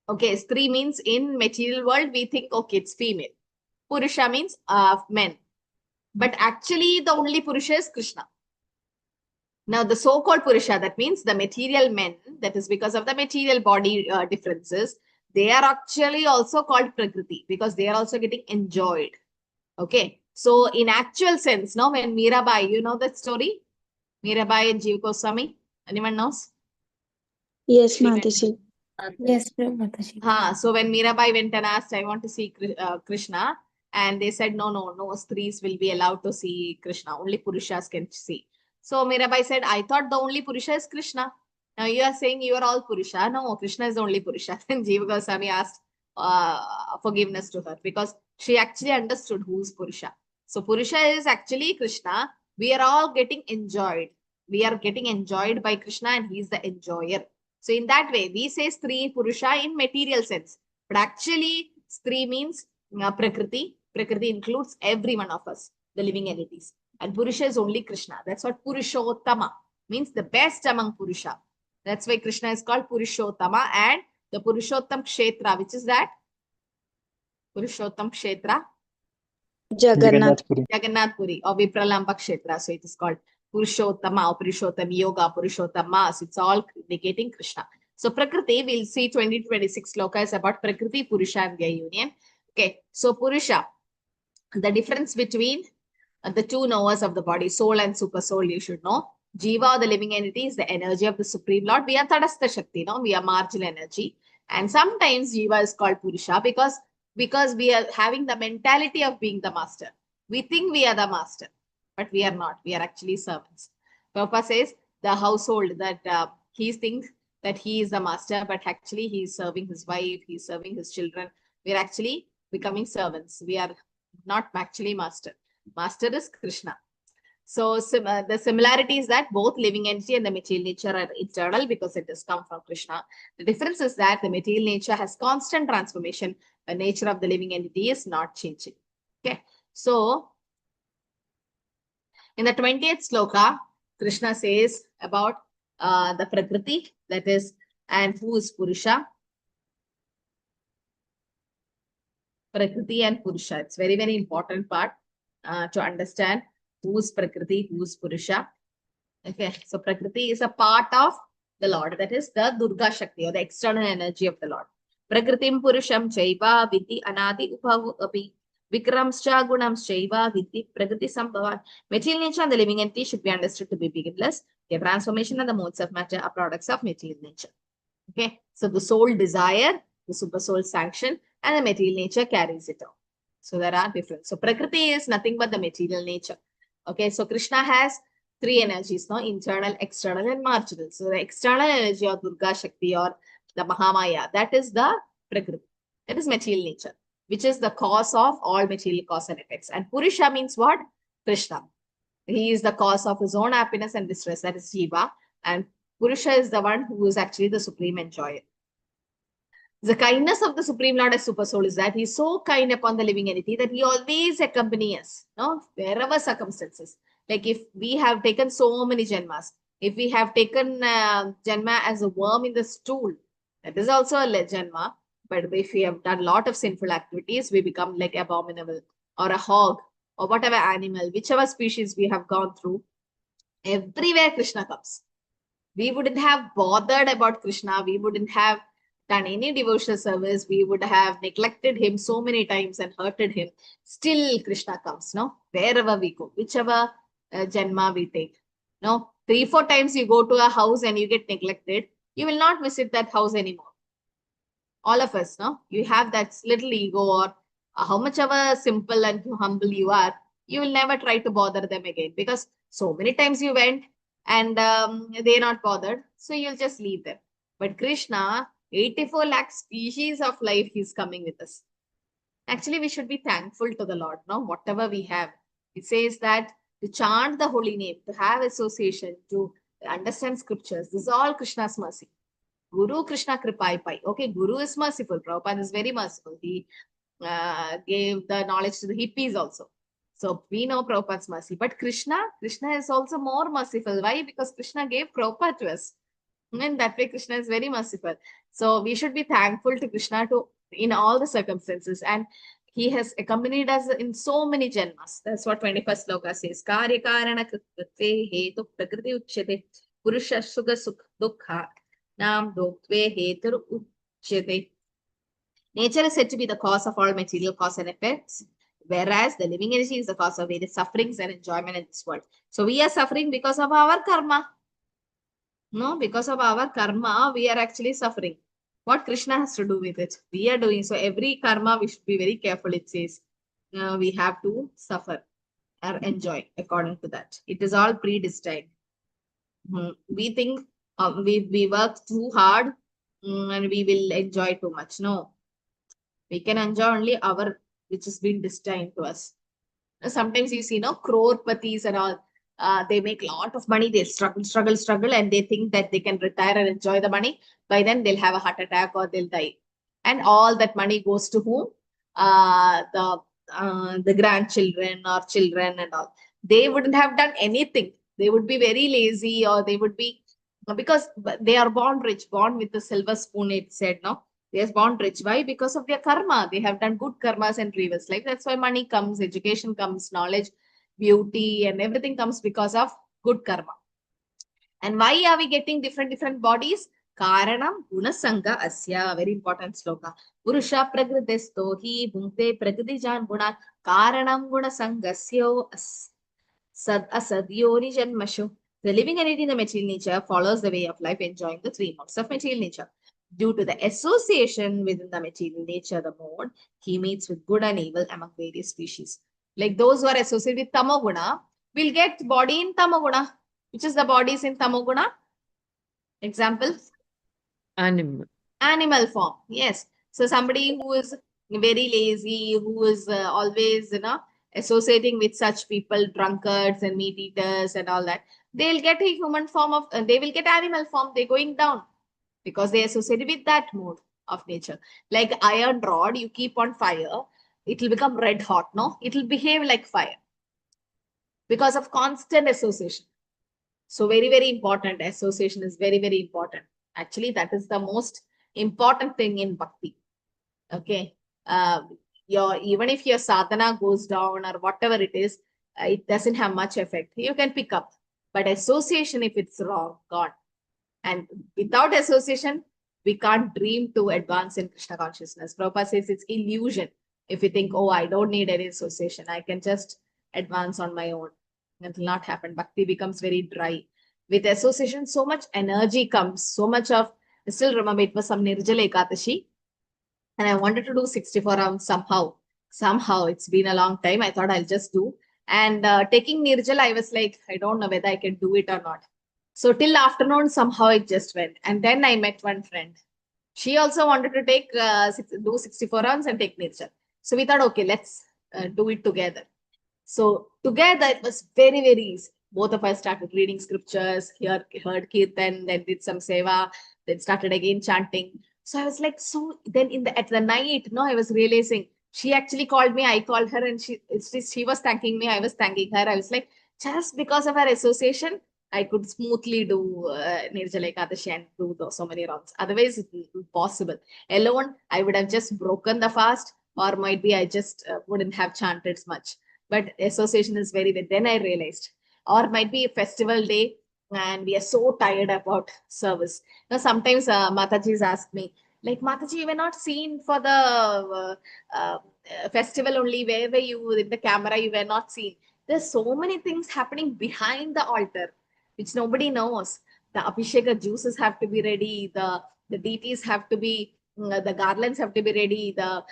okay, Stri means in material world, we think, okay, it's female. Purusha means men. But actually, the only Purusha is Krishna. Now, the so-called Purusha, that means the material men, that is because of the material body differences, they are actually also called Prakriti because they are also getting enjoyed. Okay. So, in actual sense, no, when Mirabai, you know that story? Mirabai and Jiva Goswami? Anyone knows? Yes, Mataji. Yes, Mataji. So when Mirabai went and asked, I want to see Krishna, and they said, no Stris will be allowed to see Krishna. Only Purushas can see. So Mirabai said, I thought the only Purusha is Krishna. Now you are saying you are all Purusha. No, Krishna is the only Purusha. Then Jiva Goswami asked forgiveness to her because she actually understood who is Purusha. So Purusha is actually Krishna. We are all getting enjoyed. We are getting enjoyed by Krishna and he is the enjoyer. So in that way, we say Stri Purusha in material sense. But actually, Stri means Prakriti. Prakriti includes every one of us, the living entities. And Purusha is only Krishna. That's what Purushottama means, the best among Purusha. That's why Krishna is called Purushottama. And the Purushottam Kshetra, which is that? Purushottam Kshetra? Jagannath. Jagannath Puri or Vipralamba Kshetra. So it is called Purushottama or Purushottam Yoga, Purushottama. So it's all indicating Krishna. So Prakriti, we'll see 20-26 slokas about Prakriti, Purusha and their union. Okay, so Purusha, the difference between the two knowers of the body, soul and super soul, you should know. Jiva or the living entity is the energy of the Supreme Lord. We are Tadastha Shakti, no? We are marginal energy. And sometimes Jiva is called Purusha because we are having the mentality of being the master. We think we are the master, but we are not. We are actually servants. Prabhupada says the household that he thinks that he is the master, but actually he is serving his wife, he is serving his children. We are actually becoming servants. We are not actually master. Master is Krishna. So the similarity is that both living entity and the material nature are eternal because it has come from Krishna. The difference is that the material nature has constant transformation. The nature of the living entity is not changing. Okay. So in the 20th sloka, Krishna says about the Prakriti, that is, and who is Purusha. Prakriti and Purusha. It's very, very important part to understand who is Prakriti, who is Purusha. Okay, so Prakriti is a part of the Lord, that is the Durga Shakti or the external energy of the Lord. Prakritim Purusham Chaiva Vidhi Anadi Uphavu Api Vikramscha Gunams Chaiva Vidhi Prakriti Sambhavan. Material nature and the living entity should be understood to be beginless. The transformation and the modes of matter are products of material nature. Okay, so the soul desire, the super soul sanction, and the material nature carries it out. So there are different. So Prakriti is nothing but the material nature. Okay, so Krishna has three energies, no? Internal, external, and marginal. So the external energy or Durga Shakti or the Mahamaya, that is the Prakriti. That is material nature, which is the cause of all material cause and effects. And Purusha means what? Krishna. He is the cause of his own happiness and distress, that is Jiva. And Purusha is the one who is actually the supreme enjoyer. The kindness of the Supreme Lord as Super Soul is that he is so kind upon the living entity that he always accompanies us, no? Wherever circumstances. Like if we have taken so many janmas, if we have taken janma as a worm in the stool, that is also a janma. But if we have done a lot of sinful activities, we become like abominable or a hog or whatever animal, whichever species we have gone through, everywhere Krishna comes. We wouldn't have bothered about Krishna. We wouldn't have done any devotional service. We would have neglected him so many times and hurted him. Still Krishna comes, no? Wherever we go, whichever janma we take. No, 3-4 times you go to a house and you get neglected, you will not visit that house anymore. All of us, no? You have that little ego or how much ever simple and humble you are, you will never try to bother them again because so many times you went and they're not bothered. So you'll just leave them. But Krishna, 84 lakh species of life, he's coming with us. Actually, we should be thankful to the Lord, no? Whatever we have. It says that to chant the holy name, to have association, to understand scriptures, this is all Krishna's mercy. Guru Krishna Kripai Pai. Okay, Guru is merciful. Prabhupada is very merciful. He gave the knowledge to the hippies also. So we know Prabhupada's mercy. But Krishna is also more merciful. Why? Because Krishna gave Prabhupada to us. And that way Krishna is very merciful. So we should be thankful to Krishna in all the circumstances. And he has accompanied us in so many janmas. That's what 21st sloka says. Karya karana kritve hetu prakriti uchyate purusha sukha sukha dukha nam doktve hetu uchyate. Nature is said to be the cause of all material cause and effects, whereas the living energy is the cause of various sufferings and enjoyment in this world. So we are suffering because of our karma. No, because of our karma, we are actually suffering. What Krishna has to do with it? We are doing. So every karma, we should be very careful. It says we have to suffer or enjoy according to that. It is all predestined. We think we work too hard and we will enjoy too much. No. We can enjoy only our, which has been destined to us. Sometimes you see, crore-patis and all, they make a lot of money, they struggle, and they think that they can retire and enjoy the money. By then, they'll have a heart attack or they'll die. And all that money goes to whom? The grandchildren or children and all. They wouldn't have done anything. They would be very lazy, or they would be, because they are born rich, born with the silver spoon, it said, no? They are born rich. Why? Because of their karma. They have done good karmas in previous life. That's why money comes, education comes, knowledge, beauty, and everything comes because of good karma. And why are we getting different bodies? Karanam gunasanga asya. Very important sloka. Purusha prakritesto hi bhunte prakritijan guna karanam gunasangasyo sad asadyoni janmashu. The living entity in the material nature follows the way of life, enjoying the three modes of material nature. Due to the association within the material nature, the mode, he meets with good and evil among various species. Like those who are associated with tamoguna will get body in tamoguna. Which is the bodies in tamoguna? Example? Animal form. Yes. So somebody who is very lazy, who is always, associating with such people, drunkards and meat eaters and all that, they'll get a human form of, they will get animal form. They're going down, because they associated with that mode of nature. Like iron rod, you keep on fire, it will become red hot, no? It will behave like fire because of constant association. So very, very important. Association is very, very important. Actually, that is the most important thing in Bhakti. Okay. Even if your sadhana goes down or whatever it is, it doesn't have much effect. You can pick up. But association, if it's wrong, gone. And without association, we can't dream to advance in Krishna consciousness. Prabhupada says it's illusion. If you think, oh, I don't need any association, I can just advance on my own. It will not happen. Bhakti becomes very dry. With association, so much energy comes, so much of, I still remember it was some Nirjala Ekadashi, and I wanted to do 64 rounds somehow. It's been a long time. I thought I'll just do. And taking Nirjala, I was like, I don't know whether I can do it or not. So till afternoon, somehow it just went. And then I met one friend. She also wanted to do 64 rounds and take Nirjala. So we thought, okay, let's do it together. So together, it was very, very easy. Both of us started reading scriptures, heard Kirtan, then did some seva, then started again chanting. So I was like, so then at the night, I was realizing she actually called me, I called her, and she was thanking me, I was thanking her. I was like, just because of our association, I could smoothly do Nirjala Ekadashi and do so many rounds. Otherwise, it's impossible. Alone, I would have just broken the fast, or might be I just wouldn't have chanted much. But association is very big. Then I realized, or might be a festival day and we are so tired about service. Sometimes Mataji's asked me, like, Mataji, you were not seen for the festival only. Where were you in the camera? You were not seen. There's so many things happening behind the altar, which nobody knows. The Abhisheka juices have to be ready. The deities have to be, the garlands have to be ready. The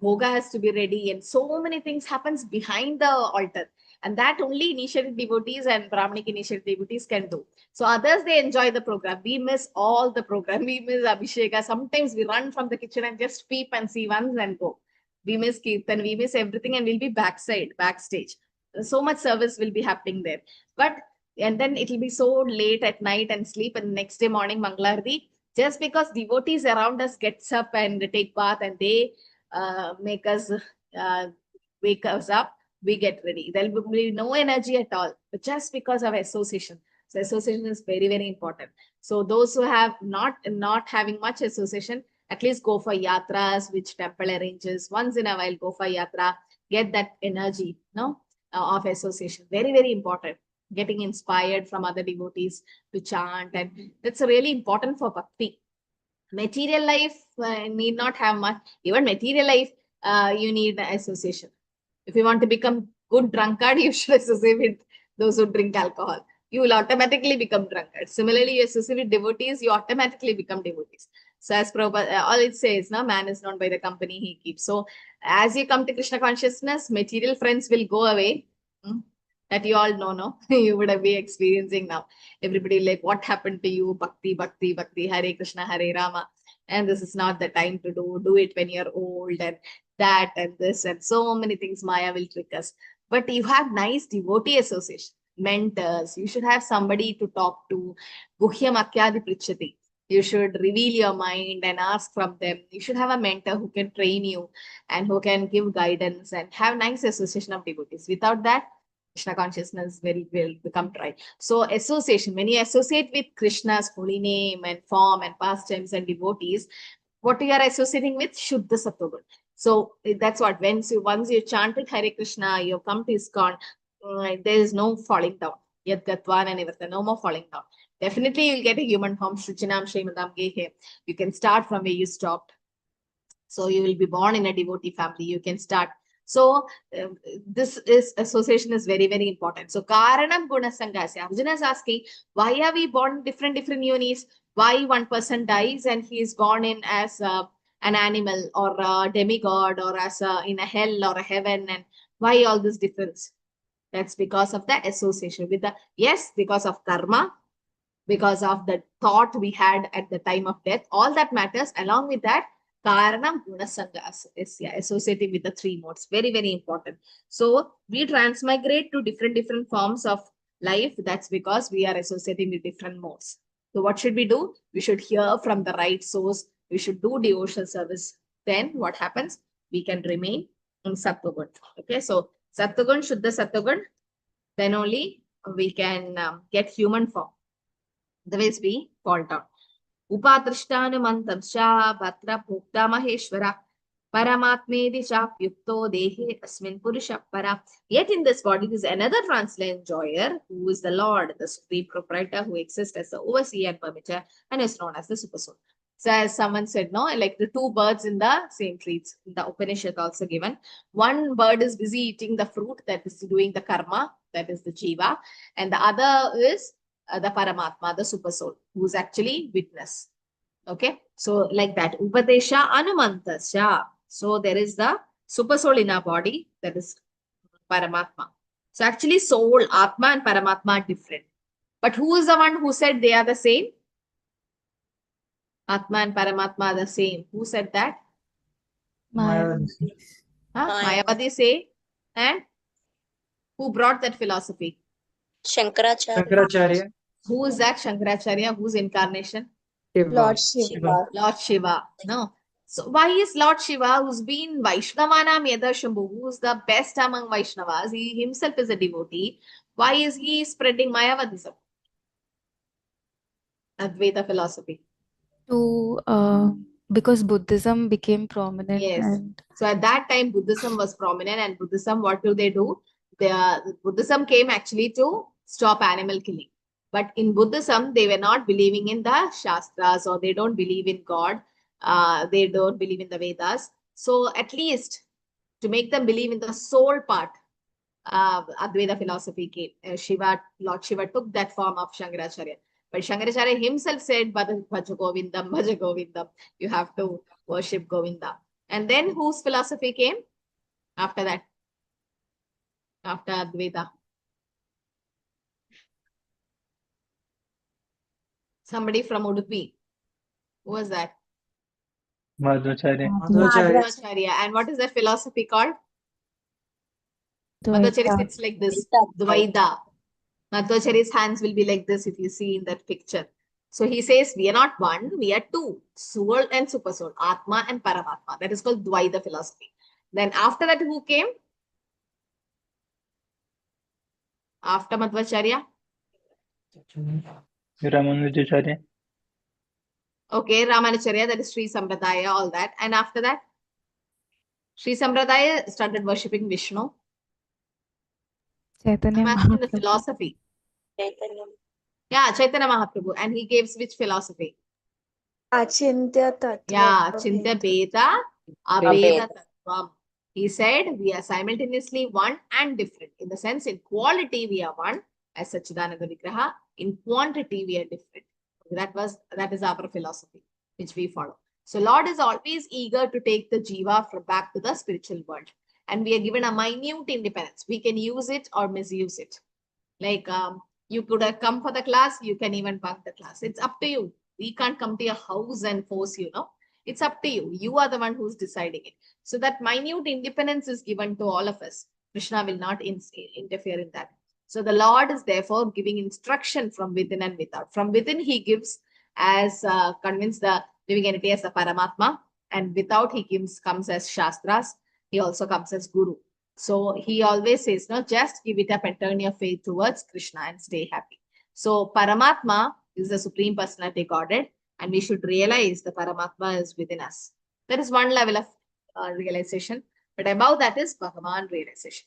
bhoga has to be ready. And so many things happens behind the altar. And that only initiated devotees and Brahmanic initiated devotees can do. So others, they enjoy the program. We miss all the program. We miss Abhisheka. Sometimes we run from the kitchen and just peep and see once and go. We miss Kirtan. We miss everything, and we'll be backstage. So much service will be happening there. And then it will be so late at night and sleep, and next day morning Mangaluru, just because devotees around us gets up and take bath, and they make us wake us up, we get ready. There will be no energy at all, but just because of association. So association is very, very important. So those who have not having much association, at least go for yatras, which temple arranges. Once in a while, go for yatra, get that energy, of association. Very, very important. Getting inspired from other devotees to chant, and that's really important for bhakti. Material life need not have much. Even material life, you need association. If you want to become good drunkard, you should associate with those who drink alcohol. You will automatically become drunkard. Similarly, you associate with devotees, you automatically become devotees. So as Prabhupada, all it says, man is known by the company he keeps. So as you come to Krishna consciousness, material friends will go away. That you all know, no? You would have been experiencing now. Everybody like, what happened to you? Bhakti, Bhakti, Bhakti, Hare Krishna, Hare Rama. And this is not the time to do it when you're old, and that and this and so many things Maya will trick us. But you have nice devotee association, mentors. You should have somebody to talk to. Guhyam Akyadi Prichati. You should reveal your mind and ask from them. You should have a mentor who can train you and who can give guidance and have nice association of devotees. Without that, Krishna consciousness will become dry. So association, when you associate with Krishna's holy name and form and pastimes and devotees, what you are associating with? Shuddha Sattva. So that's what, once you chanted Hare Krishna, you come to ISKCON, there is no falling down. Yad Gatvan and everything, no more falling down. Definitely you'll get a human form. Shruchinam Shrimadam Gehe. You can start from where you stopped. So you will be born in a devotee family. You can start. So this association is very, very important. So Karanam Guna Sangasya. Arjuna is asking, why are we born in different yonis? Why one person dies and he is born in as an animal or a demigod or as in a hell or a heaven, and why all this difference? That's because of the association with the, yes, because of karma, because of the thought we had at the time of death. All that matters. Along with that, Karanam Gunasangas is associating with the three modes. Very, very important. So we transmigrate to different forms of life. That's because we are associating with different modes. So what should we do? We should hear from the right source. We should do devotional service. Then what happens? We can remain in Sattvagun. Okay, so Sattvagun, Shuddha Sattvagun, then only we can get human form. Otherwise we fall down. Upadrishtanumantamsha Bhatra Bhokta Maheshwara Paramatmedi Chapyukto Dehe Asmin Purusha Para. Yet in this body is another transient enjoyer who is the Lord, the supreme proprietor who exists as the overseer and permitter and is known as the super soul. So as someone said, no, like the two birds in the same trees, in the Upanishad also given. One bird is busy eating the fruit, that is doing the karma, that is the jiva, and the other is the Paramatma, the super soul, who is actually witness. Okay, so like that. Upadesha Anumantasya. So there is the super soul in our body, that is Paramatma. So actually soul, Atma and Paramatma are different. But who is the one who said they are the same? Atma and Paramatma are the same. Who said that? Mayavadi say. And who brought that philosophy? Shankaracharya. Who is that Shankaracharya? Whose incarnation? Lord Shiva. Lord Shiva. No. So why is Lord Shiva, who's been Vaishnavanam Yada Shambhu, who's the best among Vaishnavas, he himself is a devotee, why is he spreading Mayavadism? Advaita philosophy. Because Buddhism became prominent. Yes. And So at that time, Buddhism was prominent, and Buddhism, what do? Buddhism came actually to stop animal killing. But in Buddhism, they were not believing in the Shastras, or they don't believe in God. They don't believe in the Vedas. So at least to make them believe in the soul part, Advaita philosophy came. Lord Shiva took that form of Shankaracharya. But Shankaracharya himself said, Bhaja Govindam, Bhaja Govindam. You have to worship Govinda. And then whose philosophy came after that? After Advaita? Somebody from Udupi. Who was that? Madhvacharya. Madhvacharya. And what is that philosophy called? Madhvacharya sits like this. Dvaita. Madhvacharya's hands will be like this if you see in that picture. So he says we are not one, we are two, soul and super soul, Atma and Paramatma. That is called Dvaita philosophy. Then after that, who came? After Madhvacharya? Ramanujacharya. Okay, Ramanujacharya, that is Sri Sampradaya, all that. And after that, Sri Sampradaya started worshipping Vishnu. Chaitanya I'm asking the Mahaprabhu. philosophy. Yeah, Chaitanya Mahaprabhu. And he gives which philosophy? Achintya Tattva. Yeah, Chintya Beta Abheda Tattvam. He said we are simultaneously one and different. In the sense, in quality we are one as Sachidananda Vigraha. In quantity we are different. That is our philosophy, which we follow. So Lord is always eager to take the jiva back to the spiritual world. And we are given a minute independence. We can use it or misuse it. Like you could have come for the class, you can even bunk the class. It's up to you. We can't come to your house and force you, no? It's up to you. You are the one who's deciding it. So that minute independence is given to all of us. Krishna will not interfere in that. So the Lord is therefore giving instruction from within and without. From within, he gives as convince the living entity as the Paramatma, and without he comes as Shastras. He also comes as Guru. So he always says, no, just give it up and turn your faith towards Krishna and stay happy. So Paramatma is the Supreme Personality Godhead, and we should realize the Paramatma is within us. That is one level of realization. But above that is Bhagavan realization.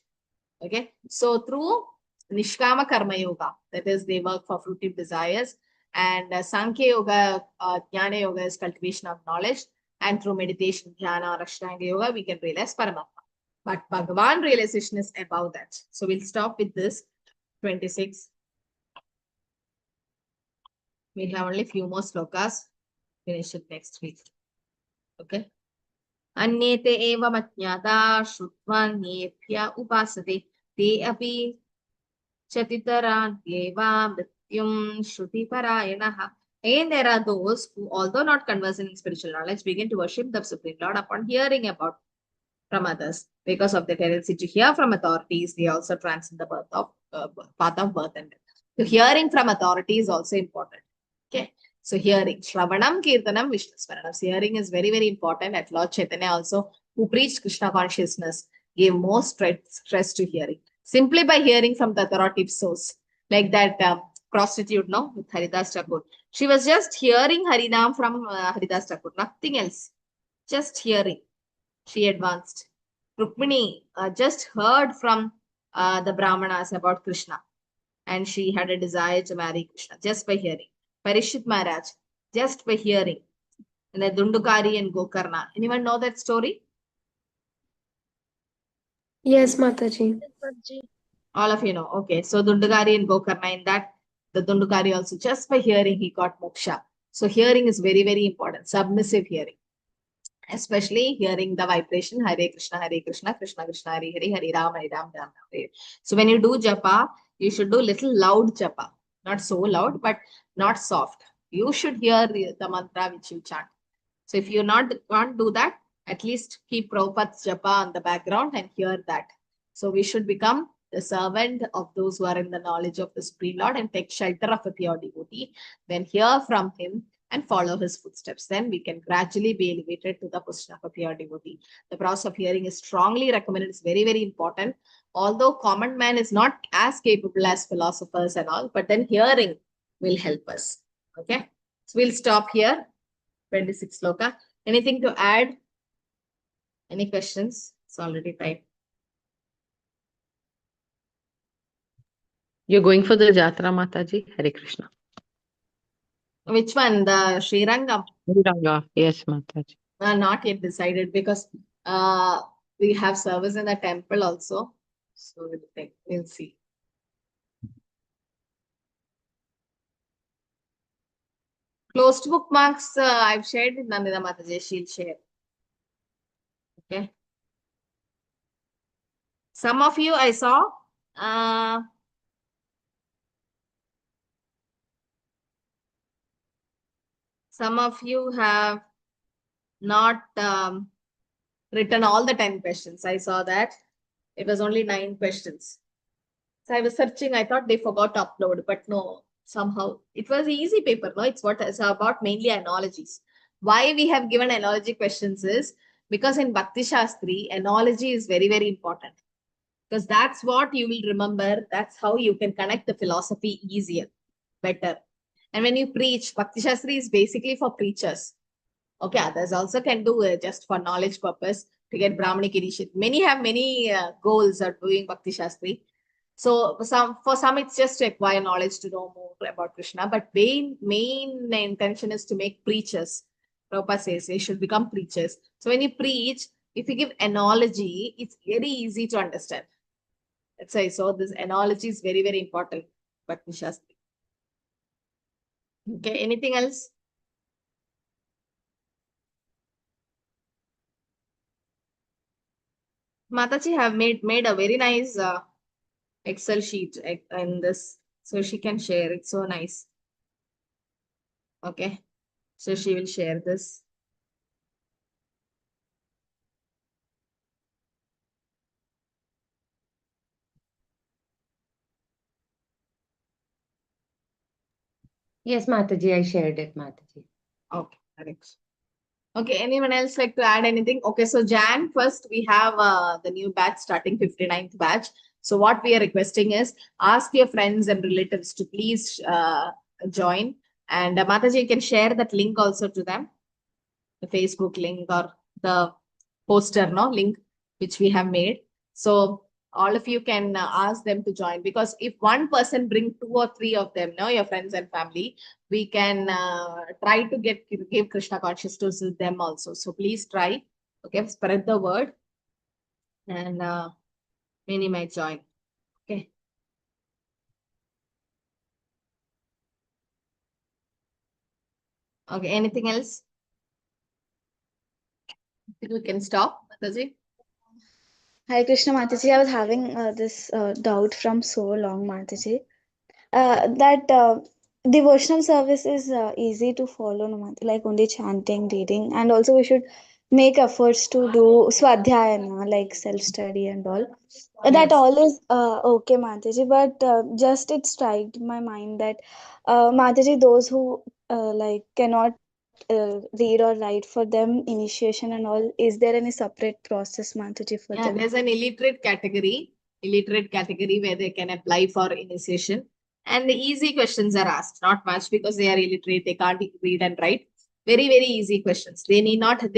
Okay. So through Nishkama Karma Yoga, that is they work for fruitive desires, and Sankhya Yoga, Jnana Yoga is cultivation of knowledge, and through meditation, Jnana or Ashtanga Yoga, we can realize Paramatma. But Bhagavan realization is above that. So we'll stop with this 26. We have only few more slokas. Finish it next week. Okay. Anyete eva matnyata shrutvannyebhya upasate te api chatitaran eva mrityum shruti parayanaha. Again, there are those who, although not conversant in spiritual knowledge, begin to worship the Supreme Lord upon hearing about from others. Because of the tendency to hear from authorities, they also transcend the path of birth and death. So hearing from authority is also important. Okay. So hearing, Shravanam, Kirtanam, Vishnu Smaranam. So hearing is very, very important. At Lord Chaitanya also, who preached Krishna consciousness, gave more stress to hearing. Simply by hearing from the authoritative source, like that prostitute, no, with Haridas Thakur. She was just hearing Harinam from Haridas Thakur, nothing else. Just hearing. She advanced. Rukmini just heard from the Brahmanas about Krishna, and she had a desire to marry Krishna just by hearing. Parishit Maharaj, just by hearing. And the Dundukari and Gokarna. Anyone know that story? Yes, Mataji. All of you know. Okay. So Dundukari and Gokarna, in that, the Dundukari also, just by hearing, he got moksha. So hearing is very, very important. Submissive hearing. Especially hearing the vibration Hare Krishna, Krishna Krishna, Hare Hare, Hare Ram, Hare Ram, Ram Ram, Hare. So when you do japa, you should do little loud japa. Not so loud, but not soft. You should hear the mantra which you chant. So if you can't do that, at least keep Prabhupada's japa on the background and hear that. So we should become the servant of those who are in the knowledge of the Supreme Lord and take shelter of a pure devotee. Then hear from him and follow his footsteps. Then we can gradually be elevated to the position of a pure devotee. The process of hearing is strongly recommended. It's very, very important. Although common man is not as capable as philosophers and all, but then hearing will help us. Okay. So we'll stop here. 26 sloka. Anything to add? Any questions? It's already time. You're going for the Jatra, Mataji? Hare Krishna. Which one? The Srirangam? Sriranga. Yes, Mataji. Not yet decided because we have service in the temple also. So we'll see. Closed bookmarks I've shared with Nandita Mataji. She'll share. Okay. Some of you I saw. Some of you have not written all the 10 questions. I saw that. It was only 9 questions. So I was searching. I thought they forgot to upload, but no. somehow. It was easy paper, no? It's about mainly analogies. Why we have given analogy questions is because in Bhakti Shastri, analogy is very, very important. Because that's what you will remember. That's how you can connect the philosophy easier, better. And when you preach, Bhakti Shastri is basically for preachers. Okay, others also can do it just for knowledge purpose to get Brahmanic initiate. Many have many goals of doing Bhakti Shastri. So for some, it's just to acquire knowledge to know more about Krishna. But main intention is to make preachers. Prabhupada says they should become preachers. So when you preach, if you give analogy, it's very easy to understand. That's why. So this analogy is very, very important. Bhakti Shastri. Okay, anything else? Mataji have made a very nice Excel sheet in this, so she can share. It's so nice. Okay, so she will share this. Yes, Mataji, I shared it, Mataji. Okay, correct. Okay, anyone else like to add anything? Okay, so Jan 1st, we have the new batch starting, 59th batch. So what we are requesting is ask your friends and relatives to please join. And Mataji, you can share that link also to them, the Facebook link or the poster link which we have made. So all of you can ask them to join, because if one person bring 2 or 3 of them, your friends and family, we can try to give Krishna consciousness to them also. So please try. Okay, spread the word, and many might join. Okay. Okay, anything else? I think we can stop, Mataji. Hi Krishna Mataji, I was having this doubt from so long, Mataji. That devotional service is easy to follow, no matter, like only chanting, reading, and also we should make efforts to do swadhyayana, like self-study and all. That Yes. all is okay, Mataji, but just it struck my mind that Mataji, those who like cannot read or write, for them initiation and all, is there any separate process, Mataji, for Yeah, them? there's an illiterate category where they can apply for initiation. And the easy questions are asked, not much because they are illiterate, they can't read and write. Very, very easy questions. They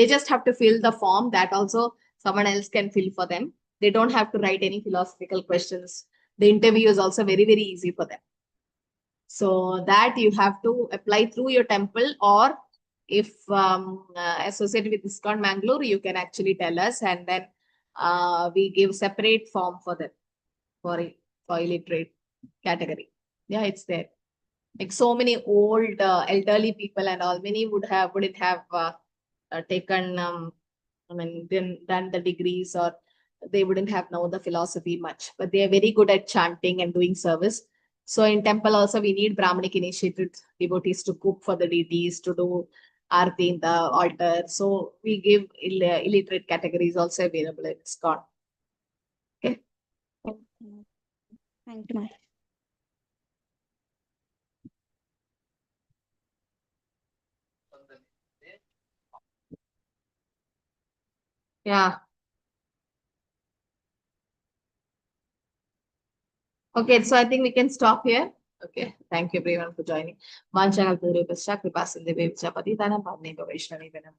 just have to fill the form that also someone else can fill for them. They don't have to write any philosophical questions. The interview is also very, very easy for them. So that you have to apply through your temple, or if associated with ISKCON Mangaluru, you can actually tell us, and then we give separate form for them for illiterate category. Yeah, it's there. Like so many old elderly people and all, many wouldn't have taken done the degrees, or they wouldn't have known the philosophy much, but they are very good at chanting and doing service. So in temple also we need Brahmanic initiated devotees to cook for the deities, to do arti in the altar. So we give illiterate categories also available in ISKCON. Okay. Thank you, Mataji. Yeah. Okay, so I think we can stop here. Okay, thank you everyone for joining. Vanchana Guru Pascha Kripa Sindhi Vevcha Patitana Pavneka Vaishnavi Venam.